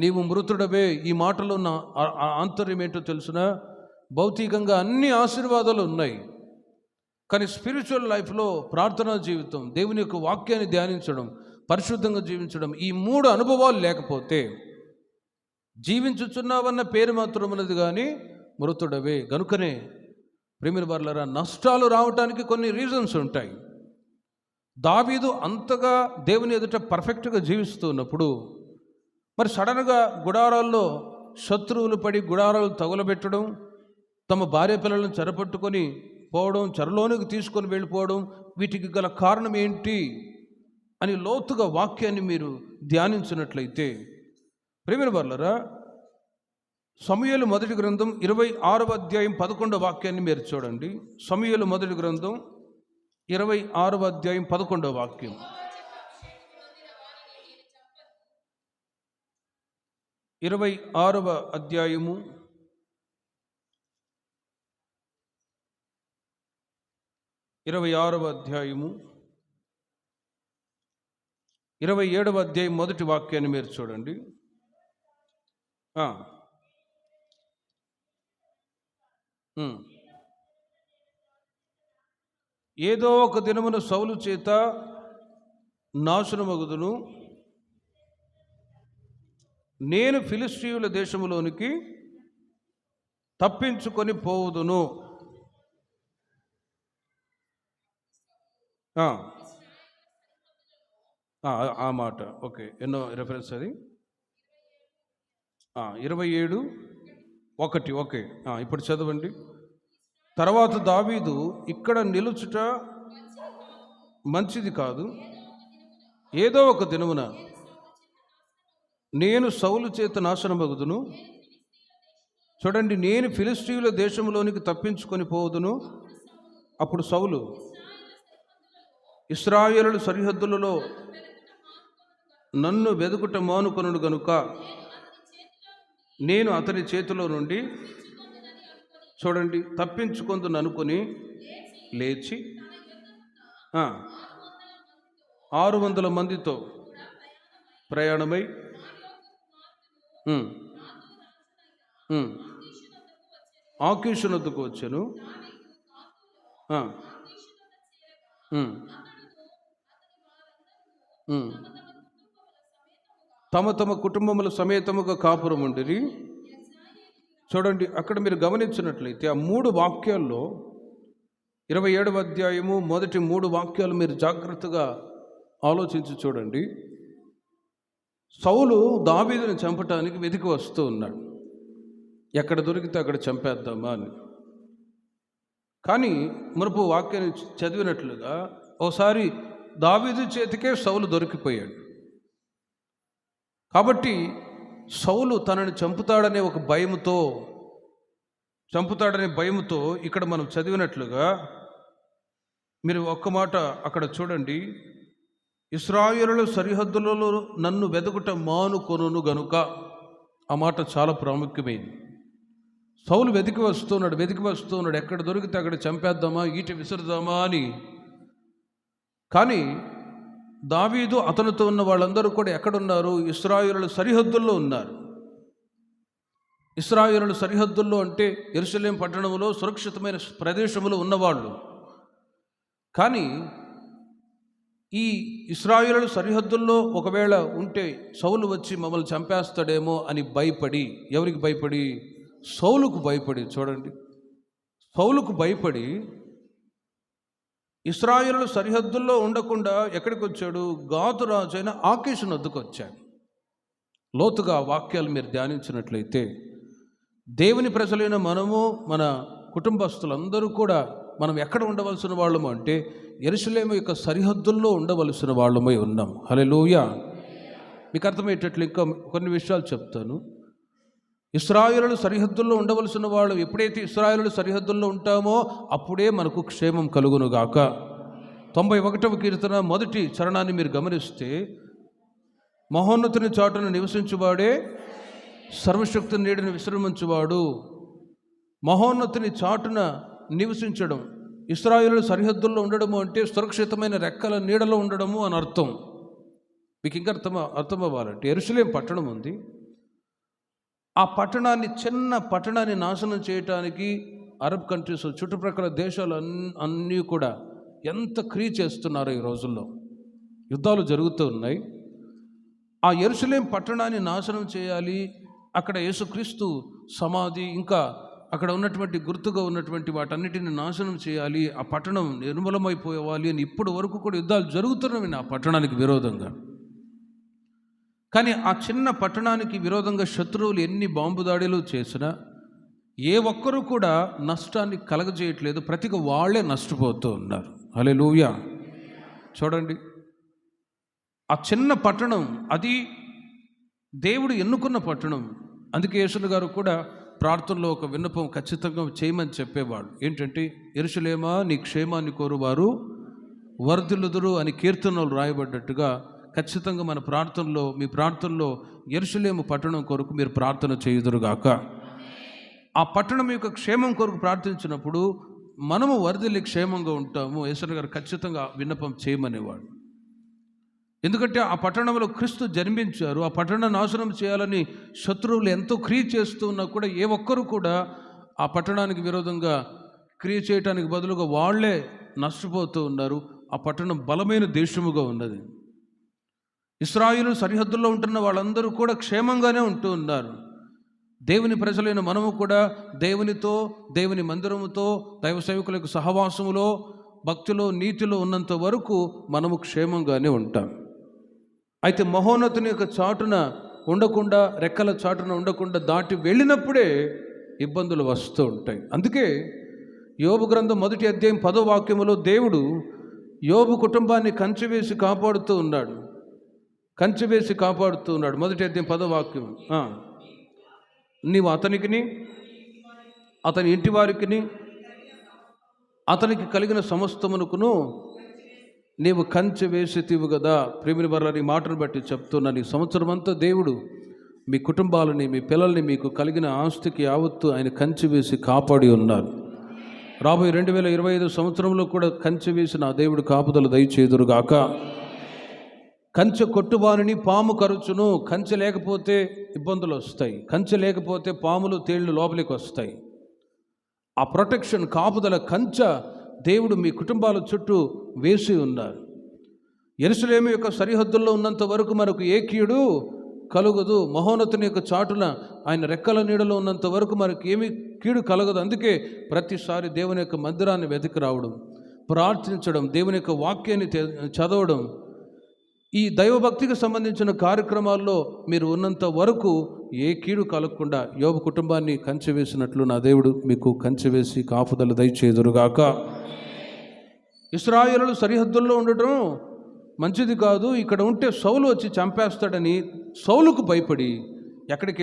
నీవు మృతుడవే. ఈ మాటలో ఉన్న ఆంతర్యం ఏంటో తెలుసునా? భౌతికంగా అన్ని ఆశీర్వాదాలు ఉన్నాయి, కానీ స్పిరిచువల్ లైఫ్లో ప్రార్థనా జీవితం, దేవుని యొక్క వాక్యాన్ని ధ్యానించడం, పరిశుద్ధంగా జీవించడం, ఈ మూడు అనుభవాలు లేకపోతే జీవించుచున్నావన్న పేరు మాత్రం ఉన్నది కానీ మృతుడవే. గనుకనే ప్రేమిల వారలారా, నష్టాలు రావటానికి కొన్ని రీజన్స్ ఉంటాయి. దావీదు అంతగా దేవుని ఎదుట పర్ఫెక్ట్గా జీవిస్తున్నప్పుడు మరి సడన్గా గుడారాల్లో శత్రువులు పడి గుడారాలు తగులబెట్టడం, తమ భార్య పిల్లలను చెరపట్టుకొని పోవడం, చెరలోనికి తీసుకొని వెళ్ళిపోవడం, వీటికి గల కారణం ఏంటి అని లోతుగా వాక్యాన్ని మీరు ధ్యానించినట్లయితే ప్రేమిల వారలారా, సమూయేలు మొదటి గ్రంథం 26వ అధ్యాయం 11వ వాక్యాన్ని మీరు చూడండి. సమూయేలు మొదటి గ్రంథం 26వ అధ్యాయం 11వ వాక్యం. ఇరవై 26వ అధ్యాయము 27వ అధ్యాయం మొదటి వాక్యాన్ని మీరు చూడండి. ఏదో ఒక దినమున సౌలు చేత నాశనమగుదును, నేను ఫిలిష్తీయుల దేశములోనికి తప్పించుకొని పోవుదును. ఆ మాట ఓకే. ఎన్నో రెఫరెన్స్ అది? 27:1. ఓకే, ఇప్పుడు చదవండి. తర్వాత దావీదు, ఇక్కడ నిలుచుట మంచిది కాదు, ఏదో ఒక దినమున నేను సౌలు చేత నాశనమగుదును. చూడండి, నేను ఫిలిష్తీయుల దేశంలోనికి తప్పించుకొని పోదును. అప్పుడు సౌలు ఇశ్రాయేలు సరిహద్దులలో నన్ను వెదుకుట మానుకొనుడు గనుక నేను అతని చేతిలో నుండి, చూడండి, తప్పించుకొందును అనుకుని లేచి 600 మందితో ప్రయాణమై ఆకీషు నొద్దకు వచ్చాను. తమ తమ కుటుంబముల సమేతముగా కాపురం ఉండిరి. చూడండి, అక్కడ మీరు గమనించినట్లయితే ఆ 3 వాక్యాల్లో 27వ అధ్యాయము మొదటి 3 వాక్యాలు మీరు జాగ్రత్తగా ఆలోచించి చూడండి. సౌలు దావీదుని చంపటానికి వెతికి వస్తూ ఉన్నాడు, ఎక్కడ దొరికితే అక్కడ చంపేద్దామా అని. కానీ మునుపు వాక్యాన్ని చదివినట్లుగా ఒకసారి దావీదు చేతికే సౌలు దొరికిపోయాడు. కాబట్టి సౌలు తనని చంపుతాడనే భయముతో ఇక్కడ మనం చదివినట్లుగా మీరు ఒక్క మాట అక్కడ చూడండి. ఇశ్రాయేలుల సరిహద్దులలో నన్ను వెదకుట మానుకొనును గనుక. ఆ మాట చాలా ప్రాముఖ్యమైంది. సౌలు వెతికి వస్తున్నాడు, ఎక్కడ దొరికితే అక్కడ చంపేద్దామా, ఈట విసురుదామా అని. కానీ దావీదు అతనితో ఉన్న వాళ్ళందరూ కూడా ఎక్కడున్నారు? ఇశ్రాయేలుల సరిహద్దుల్లో ఉన్నారు. ఇశ్రాయేలుల సరిహద్దుల్లో అంటే యెరూషలేము పట్టణంలో సురక్షితమైన ప్రదేశంలో ఉన్నవాళ్ళు. కానీ ఈ ఇశ్రాయేలు సరిహద్దుల్లో ఒకవేళ ఉంటే సౌలు వచ్చి మమ్మల్ని చంపేస్తాడేమో అని భయపడి, ఎవరికి భయపడి? సౌలుకు భయపడి. చూడండి, సౌలుకు భయపడి ఇశ్రాయేలు సరిహద్దుల్లో ఉండకుండా ఎక్కడికి వచ్చాడు? గాతు రాజు అయిన ఆకీషు వద్దకు వచ్చాడు. లోతుగా వాక్యాలు మీరు ధ్యానించినట్లయితే, దేవుని ప్రజలైన మనము, మన కుటుంబస్తులందరూ కూడా మనం ఎక్కడ ఉండవలసిన వాళ్ళము అంటే యెరూషలేము యొక్క సరిహద్దుల్లో ఉండవలసిన వాళ్ళమై ఉన్నాం. హల్లెలూయా. మీకు అర్థమయ్యేటట్లు ఇంకా కొన్ని విషయాలు చెప్తాను. ఇశ్రాయేలు సరిహద్దుల్లో ఉండవలసిన వాళ్ళు, ఎప్పుడైతే ఇశ్రాయేలు సరిహద్దుల్లో ఉంటామో అప్పుడే మనకు క్షేమం కలుగునుగాక. 91వ కీర్తన మొదటి చరణాన్ని మీరు గమనిస్తే, మహోన్నతుని చాటున నివసించువాడే సర్వశక్తి నీడని విశ్రమించువాడు. మహోన్నతుని చాటున నివసించడం, ఇశ్రాయేలు సరిహద్దుల్లో ఉండడము అంటే సురక్షితమైన రెక్కల నీడలో ఉండడము అని అర్థం. మీకు ఇంకా అర్థం అవ్వాలంటే, యెరూషలేము పట్టణం ఉంది. ఆ పట్టణాన్ని, చిన్న పట్టణాన్ని నాశనం చేయటానికి అరబ్ కంట్రీస్, చుట్టుప్రక్కల దేశాలు అన్నీ కూడా ఎంత క్రియ చేస్తున్నారో ఈ రోజుల్లో. యుద్ధాలు జరుగుతూ ఉన్నాయి. ఆ యెరూషలేము పట్టణాన్ని నాశనం చేయాలి, అక్కడ యేసుక్రీస్తు సమాధి, ఇంకా అక్కడ ఉన్నటువంటి గుర్తుగా ఉన్నటువంటి వాటన్నిటిని నాశనం చేయాలి, ఆ పట్టణం నిర్మూలమైపోవాలి అని ఇప్పటి వరకు కూడా యుద్ధాలు జరుగుతున్నవి ఆ పట్టణానికి విరోధంగా. కానీ ఆ చిన్న పట్టణానికి విరోధంగా శత్రువులు ఎన్ని బాంబు దాడులు చేసినా ఏ ఒక్కరూ కూడా నష్టాన్ని కలగజేయట్లేదు. ప్రతిగా వాళ్ళే నష్టపోతూ ఉన్నారు. హల్లెలూయా. చూడండి, ఆ చిన్న పట్టణం, అది దేవుడు ఎన్నుకున్న పట్టణం. అందుకే యేసు గారు కూడా ప్రార్థనలో ఒక విన్నపం ఖచ్చితంగా చేయమని చెప్పేవాడు. ఏంటంటే, యెరూషలేమా నీ క్షేమాన్ని కోరువారు వర్ధిల్లుదురు అని కీర్తనలు రాయబడ్డట్టుగా ఖచ్చితంగా మన ప్రార్థనలో, మీ ప్రార్థనలో యెరూషలేము పట్టణం కొరకు మీరు ప్రార్థన చేయుదురుగాక. ఆ పట్టణం యొక్క క్షేమం కొరకు ప్రార్థించినప్పుడు మనము వర్ధిల్లి క్షేమంగా ఉంటాము. యేసు గారు ఖచ్చితంగా విన్నపం చేయమనేవాడు. ఎందుకంటే ఆ పట్టణంలో క్రీస్తు జన్మించారు. ఆ పట్టణాన్ని నాశనం చేయాలని శత్రువులు ఎంతో క్రియ చేస్తూ ఉన్నా కూడా ఏ ఒక్కరు కూడా ఆ పట్టణానికి విరోధంగా క్రియ చేయడానికి బదులుగా వాళ్ళే నష్టపోతూ ఉన్నారు. ఆ పట్టణం బలమైన దేశముగా ఉన్నది. ఇశ్రాయేలు సరిహద్దుల్లో ఉంటున్న వాళ్ళందరూ కూడా క్షేమంగానే ఉంటూ ఉన్నారు. దేవుని ప్రజలైన మనము కూడా దేవునితో, దేవుని మందిరముతో, దైవ సేవకులకు సహవాసములో, భక్తిలో, నీతిలో ఉన్నంత వరకు మనము క్షేమంగానే ఉంటాం. అయితే మహోన్నతుని యొక్క చాటున ఉండకుండా, రెక్కల చాటున ఉండకుండా దాటి వెళ్ళినప్పుడే ఇబ్బందులు వస్తూ ఉంటాయి. అందుకే యోబు గ్రంథం 1వ అధ్యాయం 10వ వాక్యములో దేవుడు యోబు కుటుంబాన్ని కంచెవేసి కాపాడుతూ ఉన్నాడు. 1వ అధ్యాయం 10వ వాక్యం, నీవు అతనికిని, అతని ఇంటి వారికిని, అతనికి కలిగిన సమస్తమునకును నీవు కంచె వేసితివు కదా. ప్రేమిని వర్ల నీ మాటను బట్టి చెప్తున్నా, నీ సంవత్సరం అంతా దేవుడు మీ కుటుంబాలని, మీ పిల్లల్ని, మీకు కలిగిన ఆస్తికి యావత్తు ఆయన కంచె వేసి కాపాడి ఉన్నారు. రాబోయే 2025 సంవత్సరంలో కూడా కంచె వేసి నా దేవుడు కాపుదల దయచేదురుగాక. కంచె కొట్టువానిని పాము కరుచును. కంచె లేకపోతే ఇబ్బందులు వస్తాయి. కంచె లేకపోతే పాములు, తేళ్లు లోపలికి వస్తాయి. ఆ ప్రొటెక్షన్, కాపుదల, కంచె దేవుడు మీ కుటుంబాల చుట్టూ వేసి ఉన్నారు. యెరూషలేము యొక్క సరిహద్దుల్లో ఉన్నంత వరకు మనకు ఏ కీడు కలుగదు. మహోన్నతుని యొక్క చాటున ఆయన రెక్కల నీడలో ఉన్నంత వరకు మనకు ఏమీ కీడు కలగదు. అందుకే ప్రతిసారి దేవుని యొక్క మందిరాన్ని వెతికి రావడం, ప్రార్థించడం, దేవుని యొక్క వాక్యాన్ని చదవడం, ఈ దైవభక్తికి సంబంధించిన కార్యక్రమాల్లో మీరు ఉన్నంత వరకు ఏ కీడు కలగకుండా యోబు కుటుంబాన్ని కంచె వేసినట్లు నా దేవుడు మీకు కంచె వేసి కాపుదల దయచేదురుగాక. ఇశ్రాయేలు సరిహద్దుల్లో ఉండటం మంచిది కాదు, ఇక్కడ ఉంటే సౌలు వచ్చి చంపేస్తాడని సౌలుకు భయపడి ఎక్కడికి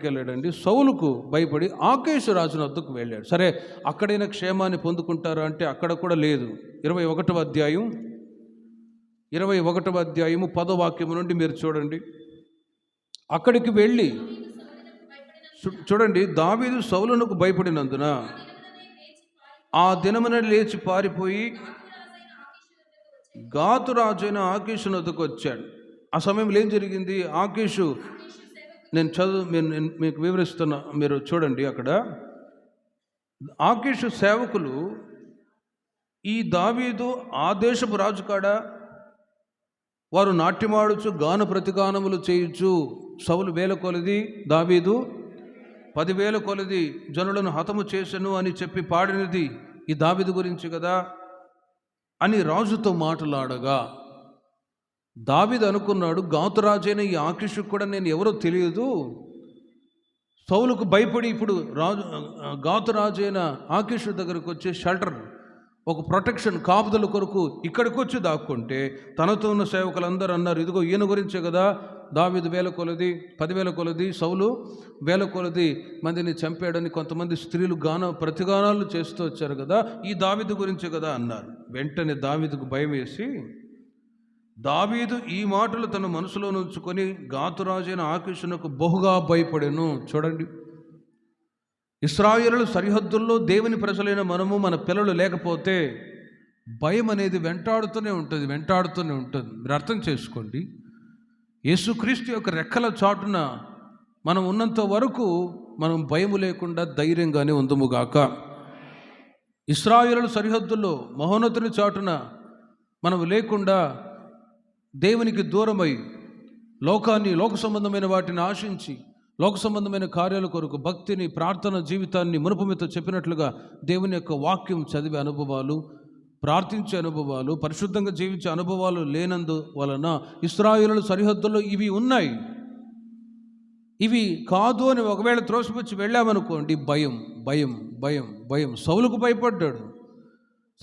వెళ్ళాడండి? సౌలుకు భయపడి ఆకీషు రాజున వద్దకు వెళ్ళాడు. సరే, అక్కడైనా క్షేమాన్ని పొందుకుంటారా అంటే అక్కడ కూడా లేదు. 21వ అధ్యాయం 10వ వాక్యం నుండి మీరు చూడండి. అక్కడికి వెళ్ళి చూడండి, దావీదు సౌలునకు భయపడినందున ఆ దినమున లేచి పారిపోయి గాతు రాజైన ఆకీషు వద్దకు వచ్చాడు. ఆ సమయంలో ఏం జరిగింది? ఆకీషు, నేను మీకు వివరిస్తున్నా, మీరు చూడండి. అక్కడ ఆకీషు సేవకులు ఈ దావీదు ఆ దేశపు రాజు కాడ వారు నాట్యమాడుచు గాన ప్రతిగానములు చేయుచు, సౌలు 1000 కొలది, దావీదు 10,000 కొలది జనులను హతము చేసెను అని చెప్పి పాడినది ఈ దావీదు గురించి కదా అని రాజుతో మాట్లాడగా, దావీదు అనుకున్నాడు, గాతురాజైన ఈ ఆకీషుకు కూడా నేను ఎవరో తెలియదు, సౌలుకు భయపడి ఇప్పుడు గాతురాజైన ఆకీషు దగ్గరకు వచ్చి షెల్టర్, ఒక ప్రొటెక్షన్, కాపుదల కొరకు ఇక్కడికి వచ్చి దాక్కుంటే తనతో ఉన్న సేవకులందరూ అన్నారు, ఇదిగో ఈయన గురించే కదా దావీదు 10,000 కొలది 10,000 కొలది, సౌలు 1000 కొలది మందిని చంపాడని కొంతమంది స్త్రీలు ప్రతిగానాలు చేస్తూ వచ్చారు కదా, ఈ దావీదు గురించే కదా అన్నారు. వెంటనే దావీదుకు భయం వేసి, దావీదు ఈ మాటలు తన మనసులో ఉంచుకొని గాతురాజైన ఆకీషునకు బహుగా భయపడెను. చూడండి, ఇశ్రాయేలు సరిహద్దుల్లో దేవుని ప్రజలైన మనము, మన పిల్లలు లేకపోతే భయం అనేది వెంటాడుతూనే ఉంటుంది. మీరు అర్థం చేసుకోండి, యేసుక్రీస్తు యొక్క రెక్కల చాటున మనం ఉన్నంత వరకు మనం భయము లేకుండా ధైర్యంగానే ఉందుముగాక. ఇశ్రాయేలు సరిహద్దుల్లో మహోన్నతుని చాటున మనం లేకుండా దేవునికి దూరమై లోక సంబంధమైన వాటిని ఆశించి లోక సంబంధమైన కార్యాల కొరకు భక్తిని, ప్రార్థన జీవితాన్ని మునుపు మీతో చెప్పినట్లుగా దేవుని యొక్క వాక్యం చదివే అనుభవాలు, ప్రార్థించే అనుభవాలు, పరిశుద్ధంగా జీవించే అనుభవాలు లేనందు వలన ఇశ్రాయేలు సరిహద్దుల్లో ఇవి ఉన్నాయి. ఇవి కాదు అని ఒకవేళ త్రోసిపుచ్చి వెళ్ళామనుకోండి, భయం భయం భయం భయం. సౌలుకు భయపడ్డాడు.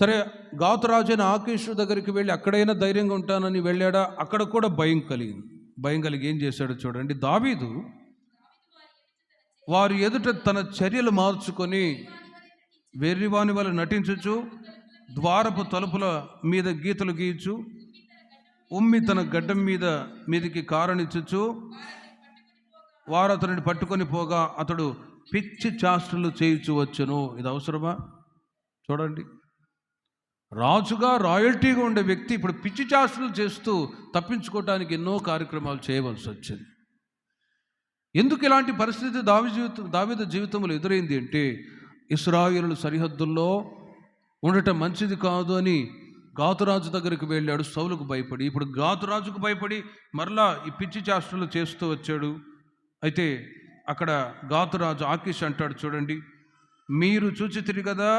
సరే, గాతురాజైన ఆకీషు దగ్గరికి వెళ్ళి అక్కడైనా ధైర్యంగా ఉంటానని వెళ్ళాడా? అక్కడ కూడా భయం కలిగి ఏం చేశాడో చూడండి. దావీదు వారి ఎదుట తన చర్యలు మార్చుకొని వెర్రివాని వల్ల నటించుచు, ద్వారపు తలుపుల మీద గీతలు గీయచు, ఉమ్మి తన గడ్డం మీదకి కారణించుచు, వారు అతనిని పట్టుకొని పోగా అతడు పిచ్చి చేష్టలు చేయించు వచ్చును. ఇది అవసరమా? చూడండి, రాజుగా రాయల్టీగా ఉండే వ్యక్తి ఇప్పుడు పిచ్చి చేష్టలు చేస్తూ తప్పించుకోవటానికి ఎన్నో కార్యక్రమాలు చేయవలసి వచ్చింది. ఎందుకు ఇలాంటి పరిస్థితి దావీదు జీవితంలో ఎదురైంది అంటే, ఇశ్రాయేలు సరిహద్దుల్లో ఉండటం మంచిది కాదు అని గాతురాజు దగ్గరికి వెళ్ళాడు సౌలుకు భయపడి. ఇప్పుడు గాతురాజుకు భయపడి మరలా ఈ పిచ్చి చేష్టలు చేస్తూ వచ్చాడు. అయితే అక్కడ గాతురాజు ఆకీష్ అంటాడు, చూడండి, మీరు చూచితిరి కదా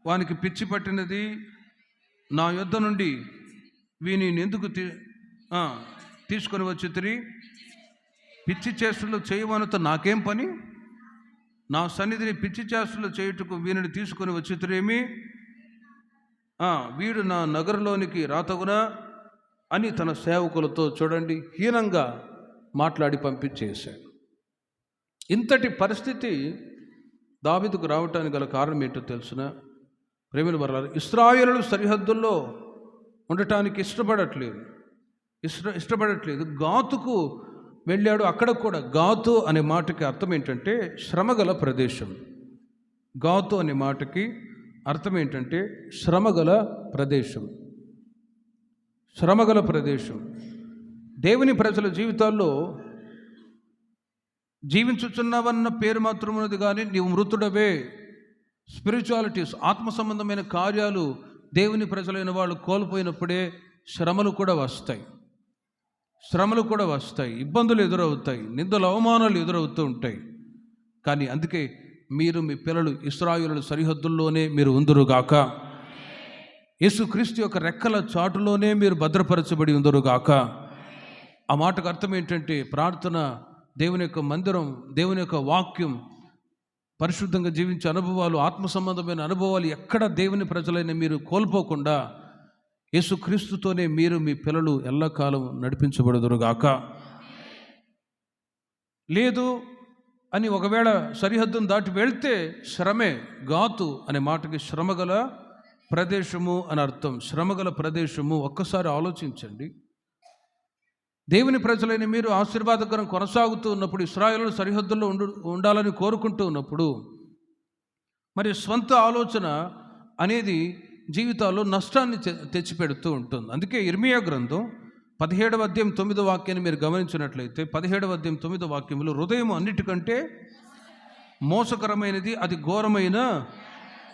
వానికి పిచ్చి పట్టినది, నా యొద్ద నుండి వీని ఎందుకు తీసుకొని వచ్చితిరి? పిచ్చి చేష్టలు చేయవనతో నాకేం పని? నా సన్నిధిని పిచ్చి చేష్టలు చేయుటకు వీనిని తీసుకొని వచ్చితిరేమి? వీడు నా నగరంలోనికి రాతగునా అని తన సేవకులతో, చూడండి, హీనంగా మాట్లాడి పంపించేశాడు. ఇంతటి పరిస్థితి దావీదుకు రావటానికి గల కారణం ఏంటో తెలుసునా? ప్రేమిల వర్లారా, ఇశ్రాయేలు సరిహద్దుల్లో ఉండటానికి ఇష్టపడట్లేదు. గాతుకు వెళ్ళాడు. అక్కడ కూడా గాతు అనే మాటకి అర్థం ఏంటంటే శ్రమగల ప్రదేశం. గాతు అనే మాటకి అర్థం ఏంటంటే శ్రమగల ప్రదేశం. దేవుని ప్రజల జీవితాల్లో జీవించుచున్నావన్న పేరు మాత్రం ఉన్నది, కానీ నీవు మృతుడవే. స్పిరిచువాలిటీస్, ఆత్మ సంబంధమైన కార్యాలు దేవుని ప్రజలైన వాళ్ళు కోల్పోయినప్పుడే శ్రమలు కూడా వస్తాయి, ఇబ్బందులు ఎదురవుతాయి, నిందలు అవమానాలు ఎదురవుతూ ఉంటాయి. కానీ అందుకే మీరు మీ పిల్లలు ఇశ్రాయేలు సరిహద్దుల్లోనే మీరు ఉందురుగాక. యేసుక్రీస్తు యొక్క రెక్కల చాటులోనే మీరు భద్రపరచబడి ఉందురుగాక. ఆ మాటకు అర్థం ఏంటంటే ప్రార్థన, దేవుని యొక్క మందిరం, దేవుని యొక్క వాక్యం, పరిశుద్ధంగా జీవించే అనుభవాలు, ఆత్మ సంబంధమైన అనుభవాలు ఎక్కడ దేవుని ప్రజలైన మీరు కోల్పోకుండా యేసుక్రీస్తుతోనే మీరు మీ పిల్లలు ఎల్లకాలం నడిపించబడుదురుగాక. లేదు అని ఒకవేళ సరిహద్దును దాటి వెళ్తే శ్రమే. గాతు అనే మాటకి శ్రమగల ప్రదేశము అని అర్థం. శ్రమగల ప్రదేశము. ఒక్కసారి ఆలోచించండి. దేవుని ప్రజలైన మీరు ఆశీర్వాదకరం కొనసాగుతూ ఉన్నప్పుడు, ఇశ్రాయేలు సరిహద్దుల్లో ఉండాలని కోరుకుంటూ ఉన్నప్పుడు, మరి స్వంత ఆలోచన అనేది జీవితాల్లో నష్టాన్ని తెచ్చిపెడుతూ ఉంటుంది. అందుకే ఇర్మియా గ్రంథం 17వ అధ్యాయం 9వ వాక్యాన్ని మీరు గమనించినట్లయితే, 17వ అధ్యాయం 9వ వాక్యంలో, హృదయం అన్నిటికంటే మోసకరమైనది, అది ఘోరమైన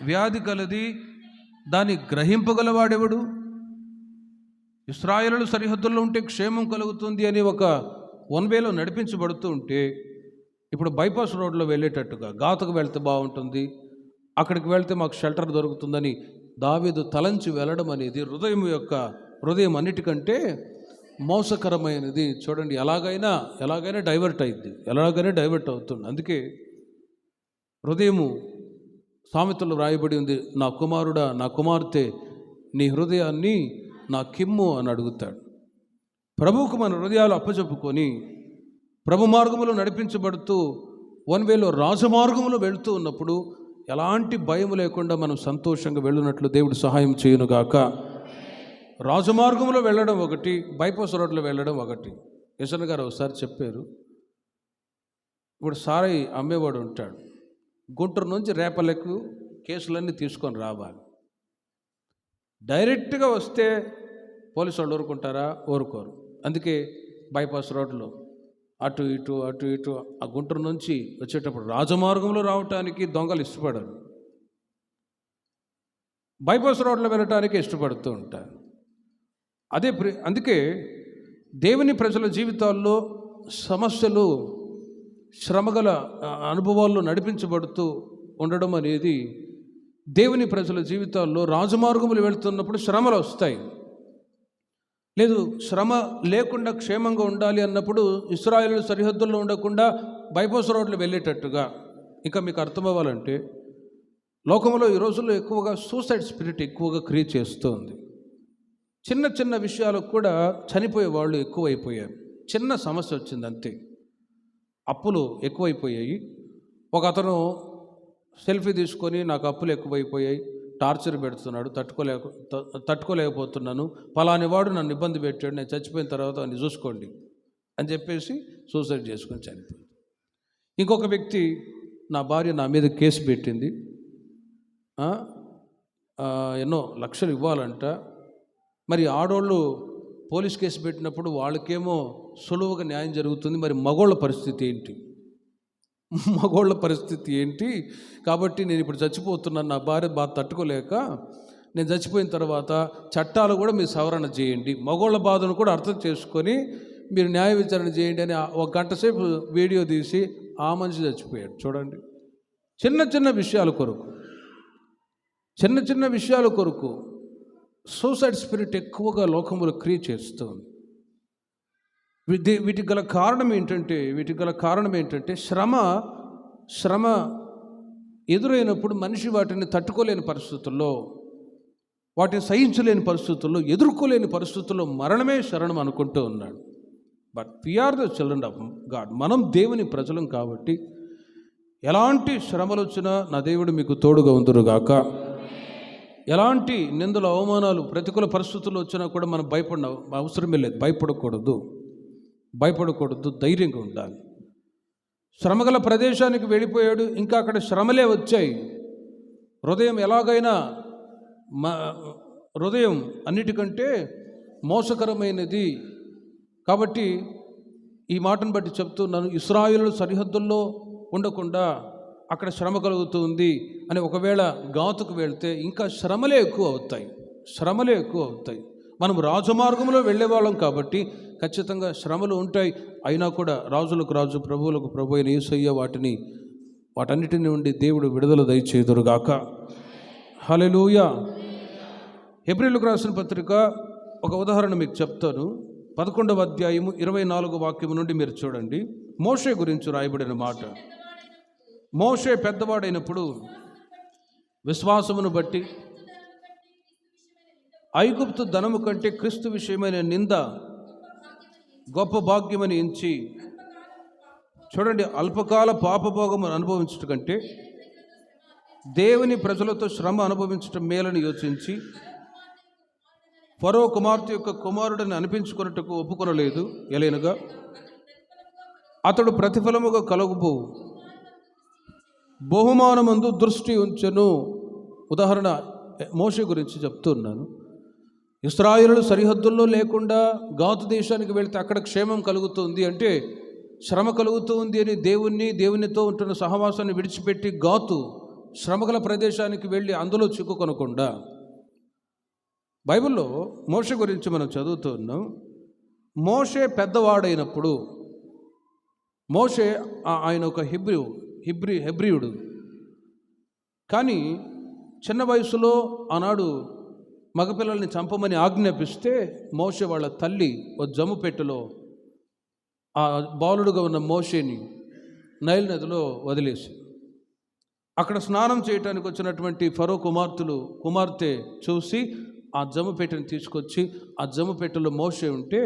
వ్యాధి కలది, దాన్ని గ్రహింపగలవాడెవడు? ఇశ్రాయేలు సరిహద్దుల్లో ఉంటే క్షేమం కలుగుతుంది అని ఒక వన్ వేలో నడిపించబడుతూ ఉంటే, ఇప్పుడు బైపాస్ రోడ్లో వెళ్ళేటట్టుగా గాతుకు వెళ్తే బాగుంటుంది, అక్కడికి వెళ్తే మాకు షెల్టర్ దొరుకుతుందని దావీదు తలంచి వెళ్ళడం అనేది హృదయం అన్నిటికంటే మోసకరమైనది. చూడండి, ఎలాగైనా డైవర్ట్ అయింది, డైవర్ట్ అవుతుంది. అందుకే హృదయము సామెతలు రాయబడి ఉంది, నా కుమారుడా, నా కుమార్తె, నీ హృదయాన్ని నా కిమ్ము అని అడుగుతాడు. ప్రభువుకు మన హృదయాలు అప్పచెప్పుకొని ప్రభు మార్గములో నడిపించబడుతూ వన్ వేలో రాజమార్గములో వెళుతూ ఉన్నప్పుడు ఎలాంటి భయం లేకుండా మనం సంతోషంగా వెళ్ళినట్లు దేవుడు సహాయం చేయునుగాక. రాజమార్గంలో వెళ్ళడం ఒకటి, బైపాస్ రోడ్లో వెళ్ళడం ఒకటి. యశన్ గారు ఒకసారి చెప్పారు, ఇప్పుడు సారాయి అమ్మేవాడు ఉంటాడు, గుంటూరు నుంచి రేపలకు కేసులన్నీ తీసుకొని రావాలి. డైరెక్ట్గా వస్తే పోలీసు వాళ్ళు ఊరుకుంటారా? ఊరుకోరు. అందుకే బైపాస్ రోడ్లో అటు ఇటు ఆ గుంటూరు నుంచి వచ్చేటప్పుడు రాజమార్గంలో రావటానికి దొంగలు ఇష్టపడరు, బైపాస్ రోడ్లో వెళ్ళటానికి ఇష్టపడుతూ ఉంటారు. అందుకే దేవుని ప్రజల జీవితాల్లో సమస్యలు, శ్రమగల అనుభవాల్లో నడిపించబడుతూ ఉండడం అనేది, దేవుని ప్రజల జీవితాల్లో రాజమార్గములు వెళుతున్నప్పుడు శ్రమలు వస్తాయి. లేదు, శ్రమ లేకుండా క్షేమంగా ఉండాలి అన్నప్పుడు ఇశ్రాయేలు సరిహద్దుల్లో ఉండకుండా బైపాస్ రోడ్లు వెళ్ళేటట్టుగా. ఇంకా మీకు అర్థమవ్వాలంటే, లోకంలో ఈ రోజుల్లో ఎక్కువగా సూసైడ్ స్పిరిట్ ఎక్కువగా క్రియేట్ చేస్తుంది. చిన్న చిన్న విషయాలకు కూడా చనిపోయే వాళ్ళు ఎక్కువైపోయారు. చిన్న సమస్య వచ్చింది అంతే, అప్పులు ఎక్కువైపోయాయి. ఒక అతను సెల్ఫీ తీసుకొని, నాకు అప్పులు ఎక్కువైపోయాయి, టార్చర్ పెడుతున్నాడు, తట్టుకోలేకపోతున్నాను, పలాని వాడు నన్ను ఇబ్బంది పెట్టాడు, నేను చచ్చిపోయిన తర్వాత అని చూసుకోండి అని చెప్పేసి సూసైడ్ చేసుకొని చనిపోయాడు. ఇంకొక వ్యక్తి, నా భార్య నా మీద కేసు పెట్టింది, ఎన్నో లక్షలు ఇవ్వాలంట. మరి ఆడోళ్ళు పోలీస్ కేసు పెట్టినప్పుడు వాళ్ళకేమో సులువుగా న్యాయం జరుగుతుంది, మరి మగోళ్ళ పరిస్థితి ఏంటి? కాబట్టి నేను ఇప్పుడు చచ్చిపోతున్నాను, నా భార్య బాధ తట్టుకోలేక, నేను చచ్చిపోయిన తర్వాత చట్టాలు కూడా మీరు సవరణ చేయండి, మగోళ్ళ బాధను కూడా అర్థం చేసుకొని మీరు న్యాయ విచారణ చేయండి అని ఒక గంట సేపు వీడియో తీసి ఆ మనిషి చచ్చిపోయాడు. చూడండి, చిన్న చిన్న విషయాల కొరకు సూసైడ్ స్పిరిట్ ఎక్కువగా లోకములు క్రియేట్ చేస్తుంది. వీటికి గల కారణం ఏంటంటే శ్రమ ఎదురైనప్పుడు మనిషి వాటిని తట్టుకోలేని పరిస్థితుల్లో, వాటిని సహించలేని పరిస్థితుల్లో, ఎదుర్కోలేని పరిస్థితుల్లో మరణమే శరణం అనుకుంటూ ఉన్నాడు. But we are the children of God. మనం దేవుని ప్రజలం కాబట్టి ఎలాంటి శ్రమలు వచ్చినా నా దేవుడు మీకు తోడుగా ఉందురుగాక. ఎలాంటి నిందలు, అవమానాలు, ప్రతికూల పరిస్థితులు వచ్చినా కూడా మనం అవసరమే లేదు. భయపడకూడదు, ధైర్యంగా ఉండాలి. శ్రమగల ప్రదేశానికి వెళ్ళిపోయాడు, ఇంకా అక్కడ శ్రమలే వచ్చాయి. హృదయం అన్నిటికంటే మోసకరమైనది. కాబట్టి ఈ మాటను బట్టి చెప్తున్నాను, ఇశ్రాయేలు సరిహద్దుల్లో ఉండకుండా అక్కడ శ్రమ కలుగుతుంది అని ఒకవేళ గాతుకు వెళ్తే ఇంకా శ్రమలే ఎక్కువ అవుతాయి. మనం రాజమార్గంలో వెళ్ళేవాళ్ళం కాబట్టి ఖచ్చితంగా శ్రమలు ఉంటాయి. అయినా కూడా రాజులకు రాజు, ప్రభువులకు ప్రభు అయిన యేసయ్య వాటన్నిటి నుండి దేవుడు విడుదల దయచేయుదురుగాక. హల్లెలూయా. హెబ్రీయులకు రాసిన పత్రిక ఒక ఉదాహరణ మీకు చెప్తాను. 11వ అధ్యాయము 24వ వాక్యము నుండి మీరు చూడండి. మోషే గురించి రాయబడిన మాట. మోషే పెద్దవాడైనప్పుడు విశ్వాసమును బట్టి ఐగుప్తు ధనము కంటే క్రీస్తు విషయమైన నింద గొప్ప భాగ్యమని ఎంచి, చూడండి, అల్పకాల పాపభోగము అనుభవించట కంటే దేవుని ప్రజలతో శ్రమ అనుభవించటం మేలని యోచించి ఫరో కుమార్తె యొక్క కుమారుడిని అనిపించుకున్నట్టుకు ఒప్పుకొనలేదు. ఎలైనగా అతడు ప్రతిఫలముగా కలుగుబో బహుమానమందు దృష్టి ఉంచెను. ఉదాహరణ మోషే గురించి చెప్తున్నాను. ఇశ్రాయేలు సరిహద్దుల్లో లేకుండా గాతు దేశానికి వెళితే అక్కడ క్షేమం కలుగుతుంది అంటే, శ్రమ కలుగుతుంది అని దేవునితో ఉంటున్న సహవాసాన్ని విడిచిపెట్టి గాతు శ్రమగల ప్రదేశానికి వెళ్ళి అందులో చిక్కుకొనకుండా, బైబిల్లో మోషే గురించి మనం చదువుతున్నాం. మోషే పెద్దవాడైనప్పుడు, మోషే ఆయన ఒక హెబ్రీయుడు, కానీ చిన్న వయసులో ఆనాడు మగపిల్లల్ని చంపమని ఆజ్ఞాపిస్తే మోషే వాళ్ళ తల్లి ఓ జమ్ము పెట్టెలో ఆ బాలుడుగా ఉన్న మోషేని నైల్ నదిలో వదిలేసి, అక్కడ స్నానం చేయడానికి వచ్చినటువంటి ఫరో కుమార్తె చూసి ఆ జమ్ము పెట్టెని తీసుకొచ్చి ఆ జమ్ము పెట్టెలో మోషే ఉంటే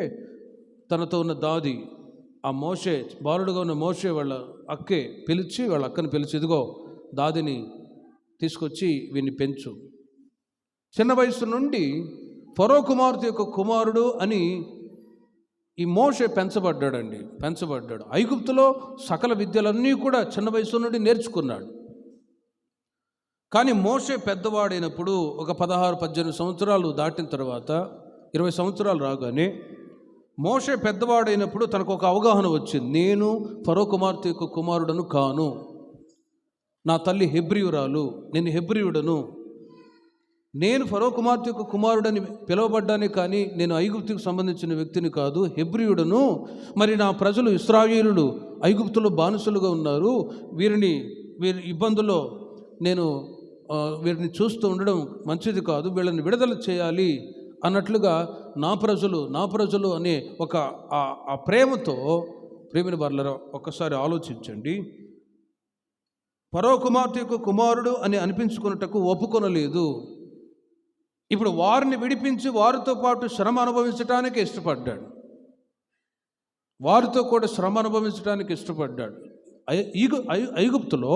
తనతో ఉన్న దాది ఆ మోషే బాలుడుగా ఉన్న మోషే వాళ్ళ అక్కని పిలిచి ఇదిగో దాదిని తీసుకొచ్చి వీడిని పెంచు. చిన్న వయసు నుండి ఫరో కుమార్తె యొక్క కుమారుడు అని ఈ మోషే పెంచబడ్డాడు. ఐగుప్తులో సకల విద్యలన్నీ కూడా చిన్న వయసు నుండి నేర్చుకున్నాడు. కానీ మోషే పెద్దవాడైనప్పుడు ఒక 16-18 సంవత్సరాలు దాటిన తర్వాత 20 సంవత్సరాలు రాగానే మోషే పెద్దవాడైనప్పుడు తనకు ఒక అవగాహన వచ్చింది. నేను ఫరో కుమార్తె యొక్క కుమారుడను కాను, నా తల్లి హెబ్రీయురాలు, నేను హెబ్రీయుడను. నేను ఫరో కుమార్తె యొక్క కుమారుడని పిలువబడ్డానే కానీ నేను ఐగుప్తుకు సంబంధించిన వ్యక్తిని కాదు, హెబ్రీయుడను. మరి నా ప్రజలు ఇశ్రాయేలులు ఐగుప్తులో బానిసలుగా ఉన్నారు, వీరి ఇబ్బందుల్లో నేను వీరిని చూస్తూ ఉండడం మంచిది కాదు, వీళ్ళని విడుదల చేయాలి అన్నట్లుగా నా ప్రజలు అనే ఒక ఆ ప్రేమతో, ప్రేమిన వారలారా ఒక్కసారి ఆలోచించండి. ఫరో కుమార్తె యొక్క కుమారుడు అని అనిపించుకున్నట్టుకు ఒప్పుకొనలేదు. ఇప్పుడు వారిని విడిపించి వారితో పాటు శ్రమ అనుభవించడానికి ఇష్టపడ్డాడు. ఐగుప్తులో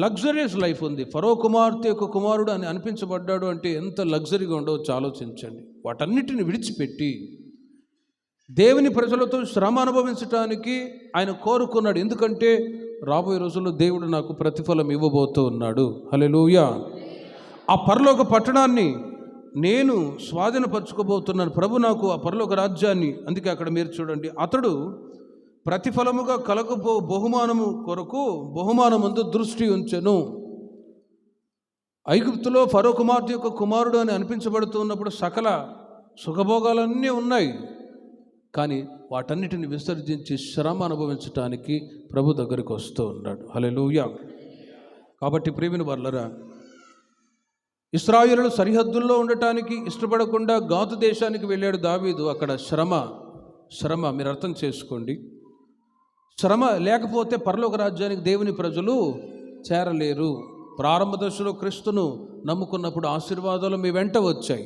లగ్జరీస్ లైఫ్ ఉంది. ఫరో కుమార్తె యొక్క కుమారుడు అని అనిపించబడ్డాడు అంటే ఎంత లగ్జరీగా ఉండవచ్చో ఆలోచించండి. వాటన్నిటిని విడిచిపెట్టి దేవుని ప్రజలతో శ్రమ అనుభవించడానికి ఆయన కోరుకున్నాడు. ఎందుకంటే రాబోయే రోజుల్లో దేవుడు నాకు ప్రతిఫలం ఇవ్వబోతూ ఉన్నాడు. హల్లెలూయా. ఆ పరలోక పట్టణాన్ని నేను స్వాధీనపరచుకోబోతున్నాను. ప్రభు నాకు ఆ పరలోక రాజ్యాన్ని, అందుకే అక్కడ మీరు చూడండి, అతడు ప్రతిఫలముగా కలగబో బహుమానము కొరకు బహుమానమందు దృష్టి ఉంచెను. ఐగుప్తులో ఫరో కుమార్తె యొక్క కుమారుడు అని అనిపించబడుతున్నప్పుడు సకల సుఖభోగాలన్నీ ఉన్నాయి, కానీ వాటన్నిటిని విసర్జించి శ్రమ అనుభవించడానికి ప్రభు దగ్గరికి వస్తూ ఉన్నాడు. హల్లెలూయా. కాబట్టి ప్రియమైన వారలారా, ఇశ్రాయేలు సరిహద్దుల్లో ఉండటానికి ఇష్టపడకుండా గాతు దేశానికి వెళ్ళాడు దావీదు. అక్కడ శ్రమ మీరు అర్థం చేసుకోండి. శ్రమ లేకపోతే పరలోక రాజ్యానికి దేవుని ప్రజలు చేరలేరు. ప్రారంభ దశలో క్రీస్తును నమ్ముకున్నప్పుడు ఆశీర్వాదాలు మీ వెంట వచ్చాయి.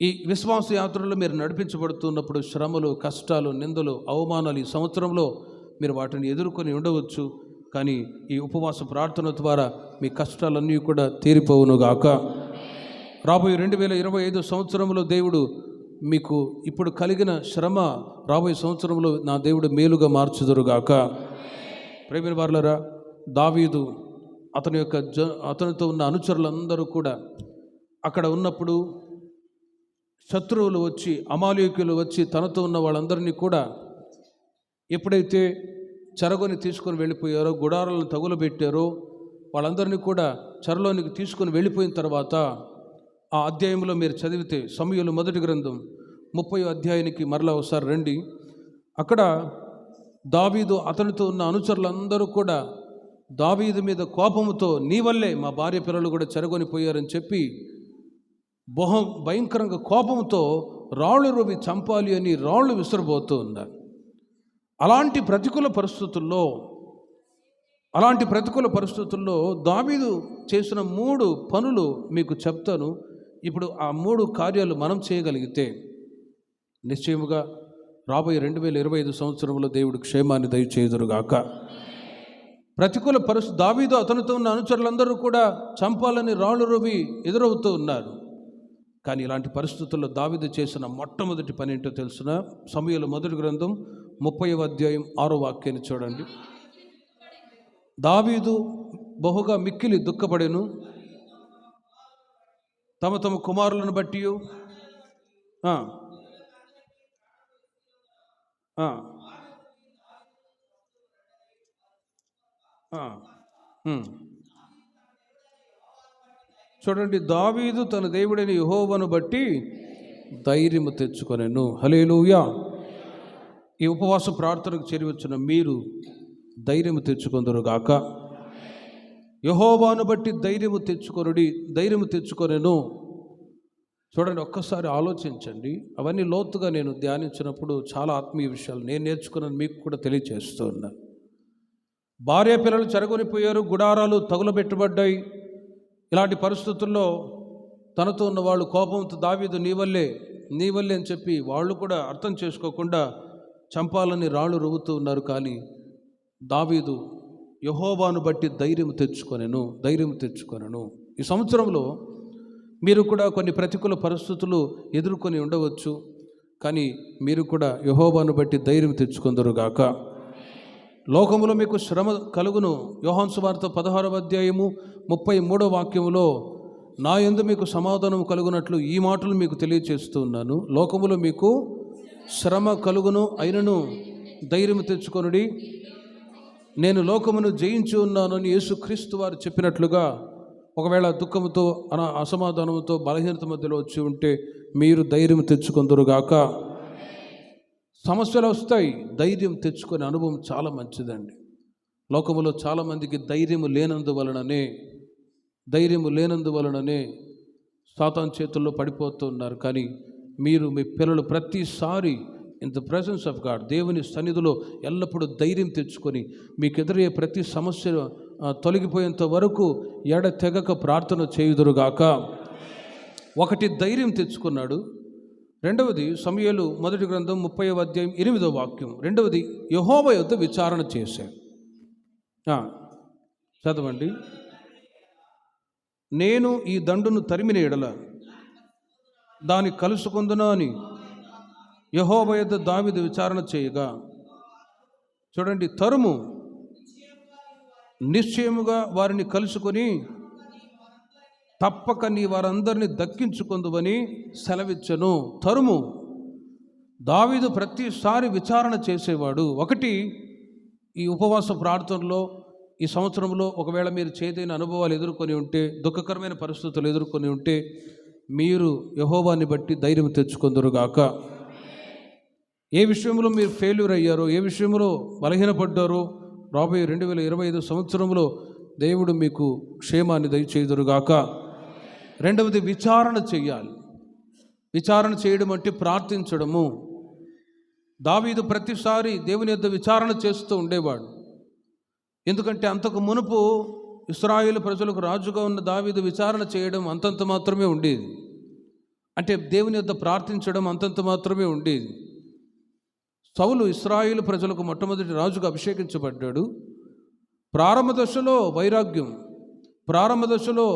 ఈ విశ్వాస యాత్రలో మీరు నడిపించబడుతున్నప్పుడు శ్రమలు, కష్టాలు, నిందలు, అవమానాలు ఈ సంవత్సరంలో మీరు వాటిని ఎదుర్కొని ఉండవచ్చు. కానీ ఈ ఉపవాస ప్రార్థన ద్వారా మీ కష్టాలన్నీ కూడా తీరిపోవునుగాక. రాబోయే 2025 సంవత్సరంలో దేవుడు మీకు ఇప్పుడు కలిగిన శ్రమ రాబోయే సంవత్సరంలో నా దేవుడు మేలుగా మార్చుదురుగాక. ప్రేమిన వారలారా, దావీదు అతనితో ఉన్న అనుచరులందరూ కూడా అక్కడ ఉన్నప్పుడు శత్రువులు వచ్చి, అమాలేకీయులు వచ్చి తనతో ఉన్న వాళ్ళందరినీ కూడా ఎప్పుడైతే చెరగొని తీసుకొని వెళ్ళిపోయారో, గుడారాలను తగులబెట్టారో, వాళ్ళందరినీ కూడా చెరలోనికి తీసుకొని వెళ్ళిపోయిన తర్వాత ఆ అధ్యాయంలో మీరు చదివితే సమూయేలు మొదటి గ్రంథం 30వ అధ్యాయానికి మరలా ఒకసారి రండి. అక్కడ దావీదు అతనితో ఉన్న అనుచరులందరూ కూడా దావీదు మీద కోపముతో, నీ వల్లే మా భార్య పిల్లలు కూడా చెరగొని పోయారని చెప్పి భయంకరంగా కోపంతో రాళ్ళు రువి చంపాలి అని రాళ్ళు విసిరబోతూ ఉన్నారు. అలాంటి ప్రతికూల పరిస్థితుల్లో దావీదు చేసిన 3 పనులు మీకు చెప్తాను. ఇప్పుడు ఆ 3 కార్యాలు మనం చేయగలిగితే నిశ్చయముగా రాబోయే 2025 సంవత్సరంలో దేవుడు క్షేమాన్ని దయచేయుదురుగాక. ప్రతికూల పరిస్థితి దావీదు అతనితో ఉన్న అనుచరులందరూ కూడా చంపాలని రాళ్ళు రువి ఎదురవుతూ ఉన్నారు. కానీ ఇలాంటి పరిస్థితుల్లో దావీదు చేసిన మొట్టమొదటి పని ఏంటో తెలుసిన? సమూయేలు మొదటి గ్రంథం 30వ అధ్యాయం 6వ వాక్యాన్ని చూడండి. దావీదు బహుగా మిక్కిలి దుఃఖపడెను, తమ తమ కుమారులను బట్టి చూడండి, దావీదు తన దేవుడైన యెహోవాను బట్టి ధైర్యము తెచ్చుకొనెను. హల్లెలూయా. ఈ ఉపవాస ప్రార్థనకు చేరి వచ్చిన మీరు ధైర్యము తెచ్చుకొందురుగాక. యెహోవాను బట్టి ధైర్యము తెచ్చుకొనుడి, ధైర్యము తెచ్చుకొనెను. చూడండి, ఒక్కసారి ఆలోచించండి. అవన్నీ లోతుగా నేను ధ్యానించినప్పుడు చాలా ఆత్మీయ విషయాలు నేను నేర్చుకున్నాను, మీకు కూడా తెలియజేస్తూ ఉన్నాను. భార్య పిల్లలు చెరగొనిపోయారు, గుడారాలు తగులబెట్టబడ్డాయి. ఇలాంటి పరిస్థితుల్లో తనతో ఉన్న వాళ్ళు కోపంతో దావీదు నీ వల్లే అని చెప్పి వాళ్ళు కూడా అర్థం చేసుకోకుండా చంపాలని రాళ్ళు రువ్వుతూ ఉన్నారు. కానీ దావీదు యెహోవాను బట్టి ధైర్యం తెచ్చుకొనెను. ఈ సంవత్సరంలో మీరు కూడా కొన్ని ప్రతికూల పరిస్థితులు ఎదుర్కొని ఉండవచ్చు. కానీ మీరు కూడా యెహోవాను బట్టి ధైర్యం తెచ్చుకొందురుగాక. లోకములో మీకు శ్రమ కలుగును. యోహాను సువార్త 16వ అధ్యాయము 33వ వాక్యములో నా యందు మీకు సమాధానం కలుగునట్లు ఈ మాటలు మీకు తెలియచేస్తూ ఉన్నాను. లోకములో మీకు శ్రమ కలుగును, అయినను ధైర్యం తెచ్చుకొనుడి, నేను లోకమును జయించి ఉన్నాను అని యేసుక్రీస్తు వారు చెప్పినట్లుగా ఒకవేళ దుఃఖముతో అసమాధానంతో బలహీనత మధ్యలో వచ్చి ఉంటే మీరు ధైర్యం తెచ్చుకొందురుగాక. సమస్యలు వస్తాయి, ధైర్యం తెచ్చుకునే అనుభవం చాలా మంచిదండి. లోకములో చాలామందికి ధైర్యము లేనందువలననే సాతాను చేతుల్లో పడిపోతూ ఉన్నారు. కానీ మీరు మీ పిల్లలు ప్రతిసారి in the presence of God, దేవుని సన్నిధిలో ఎల్లప్పుడూ ధైర్యం తెచ్చుకొని మీకు ఎదురయ్యే ప్రతి సమస్య తొలగిపోయేంత వరకు ఎడతెగక ప్రార్థన చేయుదురుగాక. ఒకటి, ధైర్యం తెచ్చుకున్నాడు. రెండవది, సమూయేలు మొదటి గ్రంథం 30వ అధ్యాయం 8వ వాక్యం. రెండవది, యెహోవా యొద్ద విచారణ చేశాడు. చదవండి. నేను ఈ దండును తరిమిన ఎడల దాన్ని కలుసుకుందునా అని యెహోవా యొద్ద దావీదు విచారణ చేయగా. చూడండి, తరుము, నిశ్చయముగా వారిని కలుసుకొని తప్పక నీ వారందరినీ దక్కించుకొందువని సెలవిచ్చను. తరుము, దావీదు ప్రతిసారి విచారణ చేసేవాడు. ఒకటి, ఈ ఉపవాస ప్రార్థనలో ఈ సంవత్సరంలో ఒకవేళ మీరు చేదైన అనుభవాలు ఎదుర్కొని ఉంటే, దుఃఖకరమైన పరిస్థితులు ఎదుర్కొని ఉంటే మీరు యెహోవాని బట్టి ధైర్యం తెచ్చుకొందురుగాక. ఏ విషయంలో మీరు ఫెయిల్యూర్ అయ్యారో, ఏ విషయంలో బలహీనపడ్డారో, రాబోయే 2025 సంవత్సరంలో దేవుడు మీకు క్షేమాన్ని దయచేయుదురుగాక. రెండవది, విచారణ చేయాలి. విచారణ చేయడం అంటే ప్రార్థించడము. దావీదు ప్రతిసారి దేవుని యొద్ద విచారణ చేస్తూ ఉండేవాడు. ఎందుకంటే అంతకు మునుపు ఇశ్రాయేలు ప్రజలకు రాజుగా ఉన్న దావీదు విచారణ చేయడం అంతంత మాత్రమే ఉండేది. అంటే దేవుని యొద్ద ప్రార్థించడం అంతంత మాత్రమే ఉండేది. సౌలు ఇశ్రాయేలు ప్రజలకు మొట్టమొదటి రాజుగా అభిషేకించబడ్డాడు. ప్రారంభ దశలో వైరాగ్యం, ప్రారంభ దశలో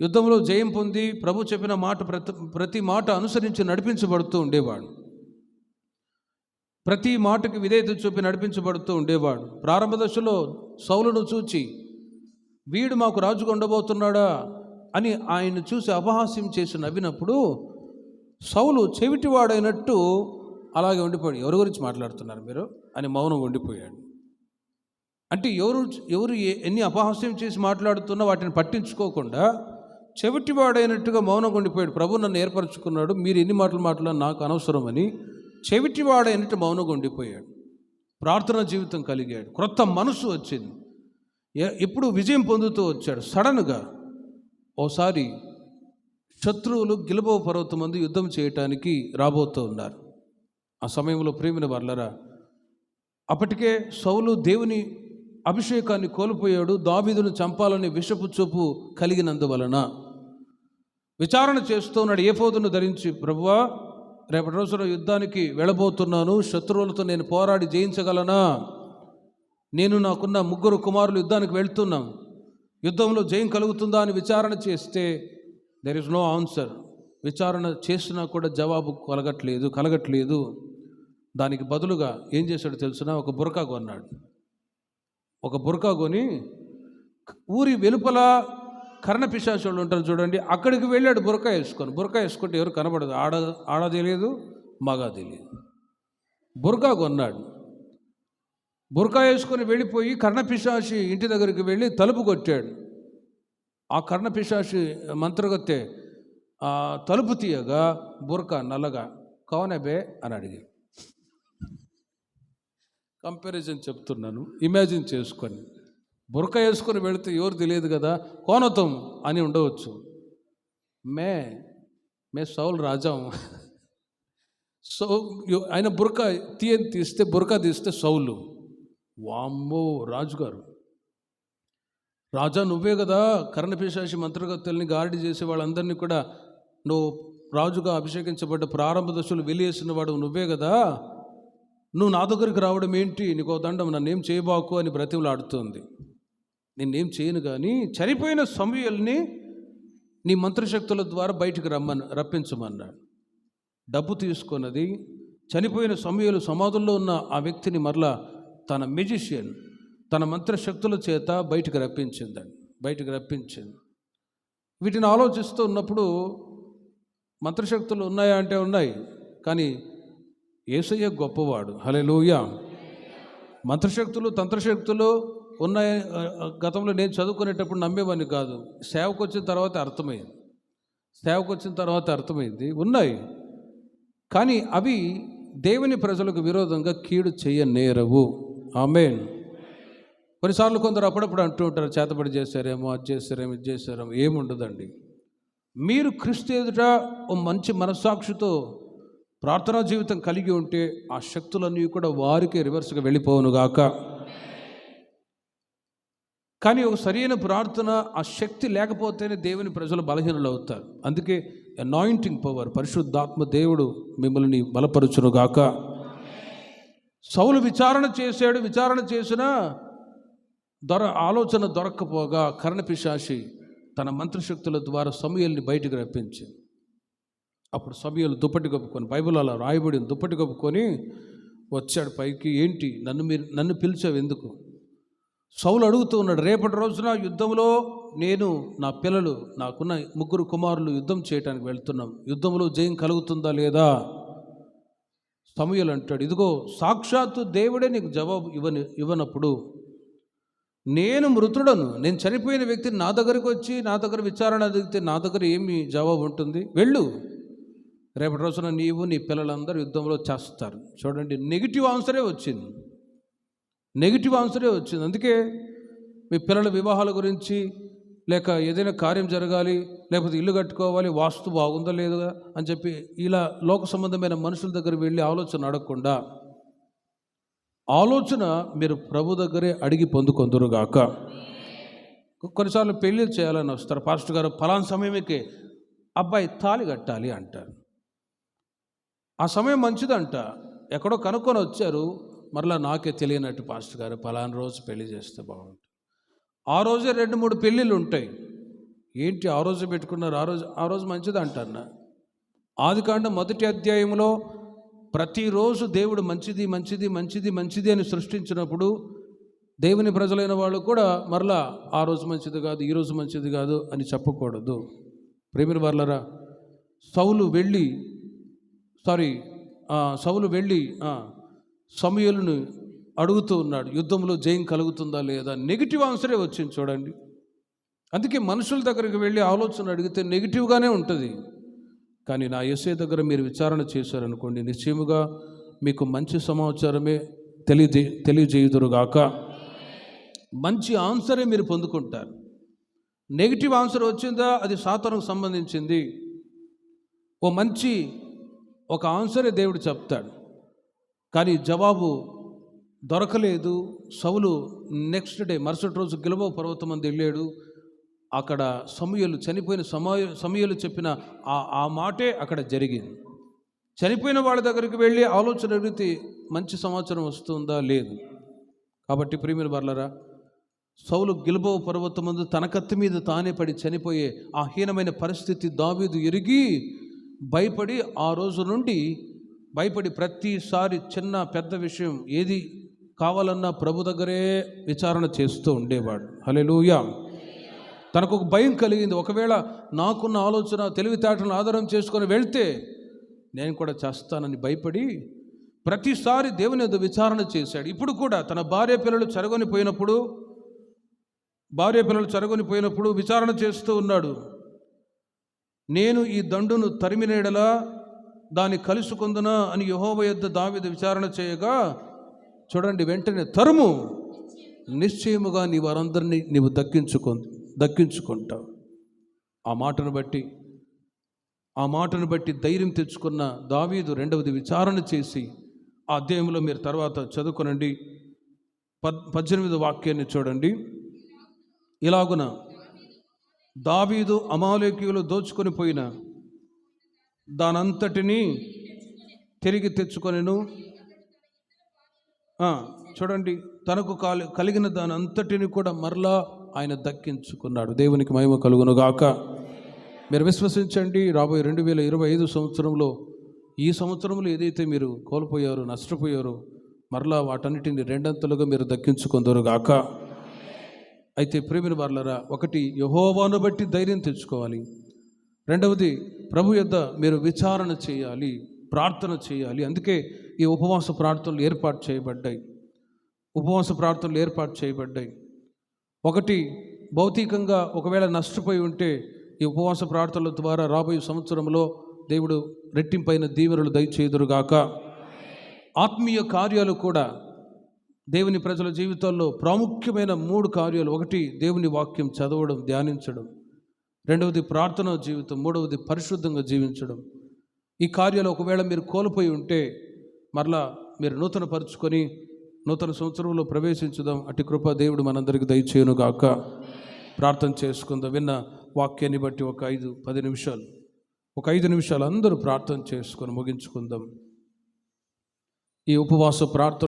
యుద్ధంలో జయం పొంది ప్రభు చెప్పిన మాట ప్రతి మాట అనుసరించి నడిపించబడుతూ ఉండేవాడు. ప్రతి మాటకి విధేయత చూపి నడిపించబడుతూ ఉండేవాడు. ప్రారంభ దశలో సౌలును చూచి వీడు మాకు రాజుగా ఉండబోతున్నాడా అని ఆయన్ని చూసి అపహాస్యం చేసి నవ్వినప్పుడు సౌలు చెవిటివాడైనట్టు అలాగే ఉండిపోయాడు. ఎవరి గురించి మాట్లాడుతున్నారు మీరు అని మౌనం ఉండిపోయాడు. అంటే ఎవరు ఎన్ని అపహాస్యం చేసి మాట్లాడుతున్నా వాటిని పట్టించుకోకుండా చెవిటివాడైనట్టుగా మౌనంగా ఉండిపోయాడు. ప్రభు నన్ను ఏర్పరచుకున్నాడు, మీరు ఎన్ని మాటలు మాట్లాడినా నాకు అనవసరమని చెవిటివాడైనట్టు మౌనంగా ఉండిపోయాడు. ప్రార్థన జీవితం కలిగాడు, క్రొత్త మనసు వచ్చింది, ఎప్పుడు విజయం పొందుతూ వచ్చాడు. సడన్గా ఓసారి శత్రువులు గిల్బో పర్వతం ముందు యుద్ధం చేయటానికి రాబోతూ ఉన్నారు. ఆ సమయంలో ప్రేమిన వర్లరా, అప్పటికే సౌలు దేవుని అభిషేకాన్ని కోల్పోయాడు. దావీదును చంపాలని విషపు చూపు కలిగినందువలన విచారణ చేస్తూ ఉన్నాడు. ఏఫోదును ధరించి, ప్రభువా రేపటి రోజున యుద్ధానికి వెళ్ళబోతున్నాను, శత్రువులతో నేను పోరాడి జయించగలనా, నేను నాకున్న 3 కుమారులు యుద్ధానికి వెళ్తున్నాం, యుద్ధంలో జయం కలుగుతుందా అని విచారణ చేస్తే దెర్ ఇస్ నో ఆన్సర్. విచారణ చేసినా కూడా జవాబు కలగట్లేదు. దానికి బదులుగా ఏం చేశాడు తెలుసునా? ఒక బురకా కొన్నాడు. ఒక బురకా కొని ఊరి వెలుపల కర్ణపిశాచులు ఉంటారు చూడండి, అక్కడికి వెళ్ళాడు బురకా వేసుకుంటే ఎవరు కనబడదు, ఆడ తెలియదు, మగ తెలియదు. బురకా కొన్నాడు. బురకా వేసుకొని వెళ్ళిపోయి కర్ణపిశాచి ఇంటి దగ్గరికి వెళ్ళి తలుపు కొట్టాడు. ఆ కర్ణపిశాచి మంత్రగత్తె తలుపు తీయగా బురకా నల్లగా, కౌనబే అని అడిగి, కంపారిజన్ చెప్తున్నాను, ఇమాజిన్ చేసుకొని. బురకా వేసుకొని వెళితే ఎవరు తెలియదు కదా, కోనతం అని ఉండవచ్చు. మే సౌల్ రాజాం. ఆయన బురకా తీస్తే సౌలు, వామ్మో రాజుగారు, రాజా నువ్వే కదా కర్ణపిశాచి మంత్రగత్తెల్ని గారడి చేసే వాళ్ళందరినీ కూడా నువ్వు రాజుగా అభిషేకించబడ్డ ప్రారంభ దశలు వెలియేసిన వాడు నువ్వే కదా, నువ్వు నా దగ్గరికి రావడం ఏంటి, నీకో దండం, నన్నేం చేయబాకు అని బ్రతిమలాడుతోంది. నేనేం చేయను, కానీ చనిపోయిన సమూయేలుని నీ మంత్రశక్తుల ద్వారా బయటికి రప్పించమన్నాడు. డబ్బు తీసుకున్నది చనిపోయిన సమూయేలు సమాధుల్లో ఉన్న ఆ వ్యక్తిని మరలా తన మెజిషియన్ తన మంత్రశక్తుల చేత బయటికి రప్పించింది. వీటిని ఆలోచిస్తూ ఉన్నప్పుడు మంత్రశక్తులు ఉన్నాయా అంటే ఉన్నాయి, కానీ యేసయ్య గొప్పవాడు. హల్లెలూయా. మంత్రశక్తులు తంత్రశక్తులు ఉన్నాయి గతంలో నేను చదువుకునేటప్పుడు నమ్మేవాడిని కాదు. సేవకు వచ్చిన తర్వాత అర్థమైంది ఉన్నాయి, కానీ అవి దేవుని ప్రజలకు విరోధంగా కీడు చేయనేరవు. ఆమేన్. కొన్నిసార్లు కొందరు అప్పుడప్పుడు అంటూ ఉంటారు, చేతబడి చేశారేమో, అది చేశారేమో, ఇది చేశారేమో. ఏముండదండి. మీరు క్రీస్తు ఎదుట ఓ మంచి మనస్సాక్షితో ప్రార్థనా జీవితం కలిగి ఉంటే ఆ శక్తులన్నీ కూడా వారికే రివర్స్గా వెళ్ళిపోవునుగాక. కానీ ఒక సరైన ప్రార్థన, ఆ శక్తి లేకపోతేనే దేవుని ప్రజలు బలహీనులు అవుతారు. అందుకే అనాయింటింగ్ పవర్, పరిశుద్ధాత్మ దేవుడు మిమ్మల్ని బలపరుచునుగాక. సౌలు విచారణ చేసినా ఆలోచన దొరక్కపోగా కర్ణపిశాచి తన మంత్రశక్తుల ద్వారా సమూయేలుని బయటికి రప్పించింది. అప్పుడు సమూయేలు దుప్పటి కప్పుకొని, బైబిల్ అలా రాయబడి దుప్పటి కప్పుకొని వచ్చాడు పైకి. ఏంటి, నన్ను పిలిచావు ఎందుకు? సౌలు అడుగుతూ ఉన్నాడు, రేపటి రోజున యుద్ధంలో నేను, నా పిల్లలు, నాకున్న 3 కుమారులు యుద్ధం చేయడానికి వెళ్తున్నాం, యుద్ధంలో జయం కలుగుతుందా లేదా? సమూయేలు అంటాడు, ఇదిగో సాక్షాత్తు దేవుడే నీకు జవాబు ఇవ్వనప్పుడు నేను మృతుడను, నేను చనిపోయిన వ్యక్తిని నా దగ్గరికి వచ్చి నా దగ్గర విచారణ అడిగితే నా దగ్గర ఏమి జవాబు ఉంటుంది? వెళ్ళు, రేపటి రోజున నీవు నీ పిల్లలందరూ యుద్ధంలో చేస్తారు. చూడండి, నెగిటివ్ ఆన్సరే వచ్చింది. అందుకే మీ పిల్లల వివాహాల గురించి, లేక ఏదైనా కార్యం జరగాలి, లేకపోతే ఇల్లు కట్టుకోవాలి, వాస్తు బాగుందా లేదా అని చెప్పి ఇలా లోక సంబంధమైన మనుషుల దగ్గర వెళ్ళి ఆలోచన అడగకుండా ఆలోచన మీరు ప్రభు దగ్గరే అడిగి పొందుకొందురుగాక. కొన్నిసార్లు పెళ్ళిళ్ళు చేయాలని వస్తారు, పాస్టర్ గారు ఫలానా సమయంకే అబ్బాయి తాళి కట్టాలి అంటారు. ఆ సమయం మంచిదంట, ఎక్కడో కనుక్కొని వచ్చారు, మరలా నాకే తెలియనట్టు పాస్టర్ గారు ఫలానా రోజు పెళ్లి చేస్తే బాగుంటుంది. ఆ రోజే 2-3 పెళ్ళిళ్ళు ఉంటాయి. ఏంటి ఆ రోజు పెట్టుకున్నారు, ఆ రోజు మంచిది అంటారు. ఆదికాండం 1వ అధ్యాయంలో ప్రతిరోజు దేవుడు మంచిది అని సృష్టించినప్పుడు దేవుని ప్రజలైన వాళ్ళు కూడా మరలా ఆ రోజు మంచిది కాదు, ఈ రోజు మంచిది కాదు అని చెప్పకూడదు. ప్రేమిన వర్లరా, సౌలు వెళ్ళి సమూయేలును అడుగుతూ ఉన్నాడు, యుద్ధంలో జయం కలుగుతుందా లేదా? నెగిటివ్ ఆన్సరే వచ్చింది చూడండి. అందుకే మనుషుల దగ్గరికి వెళ్ళి ఆలోచన అడిగితే నెగిటివ్గానే ఉంటుంది. కానీ నా యేసయ్య దగ్గర మీరు విచారణ చేశారనుకోండి, నిశ్చయముగా మీకు మంచి సమాచారమే తెలియజేయుదురుగాక. మంచి ఆన్సరే మీరు పొందుకుంటారు. నెగిటివ్ ఆన్సర్ వచ్చిందా, అది సాతానుకు సంబంధించింది. ఒక ఆన్సరే దేవుడు చెప్తాడు, కానీ జవాబు దొరకలేదు. సౌలు నెక్స్ట్ డే, మరుసటి రోజు గిల్బోవ పర్వతం అందు వెళ్ళాడు. అక్కడ సమూయేలు చనిపోయిన సమూయేలు చెప్పిన ఆ మాటే అక్కడ జరిగింది. చనిపోయిన వాళ్ళ దగ్గరికి వెళ్ళి ఆలోచన అడిగితే మంచి సమాచారం వస్తుందా? లేదు. కాబట్టి ప్రియమైన వారలారా, సౌలు గిల్బోవ పర్వతం ముందు తన కత్తి మీద తానే పడి చనిపోయే ఆ హీనమైన పరిస్థితి దావీదు ఎరిగి భయపడి ఆ రోజు నుండి భయపడి ప్రతిసారి చిన్న పెద్ద విషయం ఏది కావాలన్నా ప్రభు దగ్గరే విచారణ చేస్తూ ఉండేవాడు. హల్లెలూయా. తనకు ఒక భయం కలిగింది, ఒకవేళ నాకున్న ఆలోచన తెలివితేటలను ఆధారం చేసుకొని వెళ్తే నేను కూడా చేస్తానని భయపడి ప్రతిసారి దేవుని యొద్ద విచారణ చేశాడు. ఇప్పుడు కూడా తన భార్య పిల్లలు చెరగొని పోయినప్పుడు విచారణ చేస్తూ ఉన్నాడు. నేను ఈ దండును తరిమినేడలా దాన్ని కలుసుకుందునా అని యెహోవా యొద్ద దావీదు విచారణ చేయగా, చూడండి, వెంటనే తరుము, నిశ్చయముగా నీ వారందరినీ నీవు దక్కించుకుంటావు. ఆ మాటను బట్టి ధైర్యం తెచ్చుకున్న దావీదు రెండవది విచారణ చేసి, ఆ అధ్యాయంలో మీరు తర్వాత చదువుకోనండి, 18వ వాక్యాన్ని చూడండి. ఇలాగున దావీదు అమాలేకీయులు దోచుకొని పోయిన దానంతటినీ తిరిగి తెచ్చుకొనెను. చూడండి, తనకు కలిగిన దాని అంతటిని కూడా మరలా ఆయన దక్కించుకున్నాడు. దేవునికి మహిమ కలుగును గాక. మీరు విశ్వసించండి, రాబోయే 2025 సంవత్సరంలో, ఈ సంవత్సరంలో ఏదైతే మీరు కోల్పోయారో, నష్టపోయారో, మరలా వాటన్నిటిని రెండంతలుగా మీరు దక్కించుకుందరు గాక. అయితే ప్రియమైన వారలారా, ఒకటి, యెహోవాను బట్టి ధైర్యం తెచ్చుకోవాలి. రెండవది, ప్రభు యొద్ద మీరు విచారణ చేయాలి, ప్రార్థన చేయాలి. అందుకే ఈ ఉపవాస ప్రార్థనలు ఏర్పాటు చేయబడ్డాయి. ఒకటి, భౌతికంగా ఒకవేళ నష్టపోయి ఉంటే ఈ ఉపవాస ప్రార్థనల ద్వారా రాబోయే సంవత్సరంలో దేవుడు రెట్టింపైన దీవెనలు దయచేయుదురుగాక. ఆత్మీయ కార్యాలు కూడా దేవుని ప్రజల జీవితాల్లో ప్రాముఖ్యమైన 3 కార్యాలు. ఒకటి, దేవుని వాక్యం చదవడం, ధ్యానించడం. రెండవది, ప్రార్థనా జీవితం. మూడవది, పరిశుద్ధంగా జీవించడం. ఈ కార్యాలు ఒకవేళ మీరు కోల్పోయి ఉంటే మరలా మీరు నూతనపరుచుకొని నూతన సంవత్సరంలో ప్రవేశించుదాం. అటు కృప దేవుడు మనందరికీ దయచేయును గాక. ప్రార్థన చేసుకుందాం. విన్న వాక్యాన్ని బట్టి ఒక 5 నిమిషాలు అందరూ ప్రార్థన చేసుకొని ముగించుకుందాం. ఈ ఉపవాస ప్రార్థన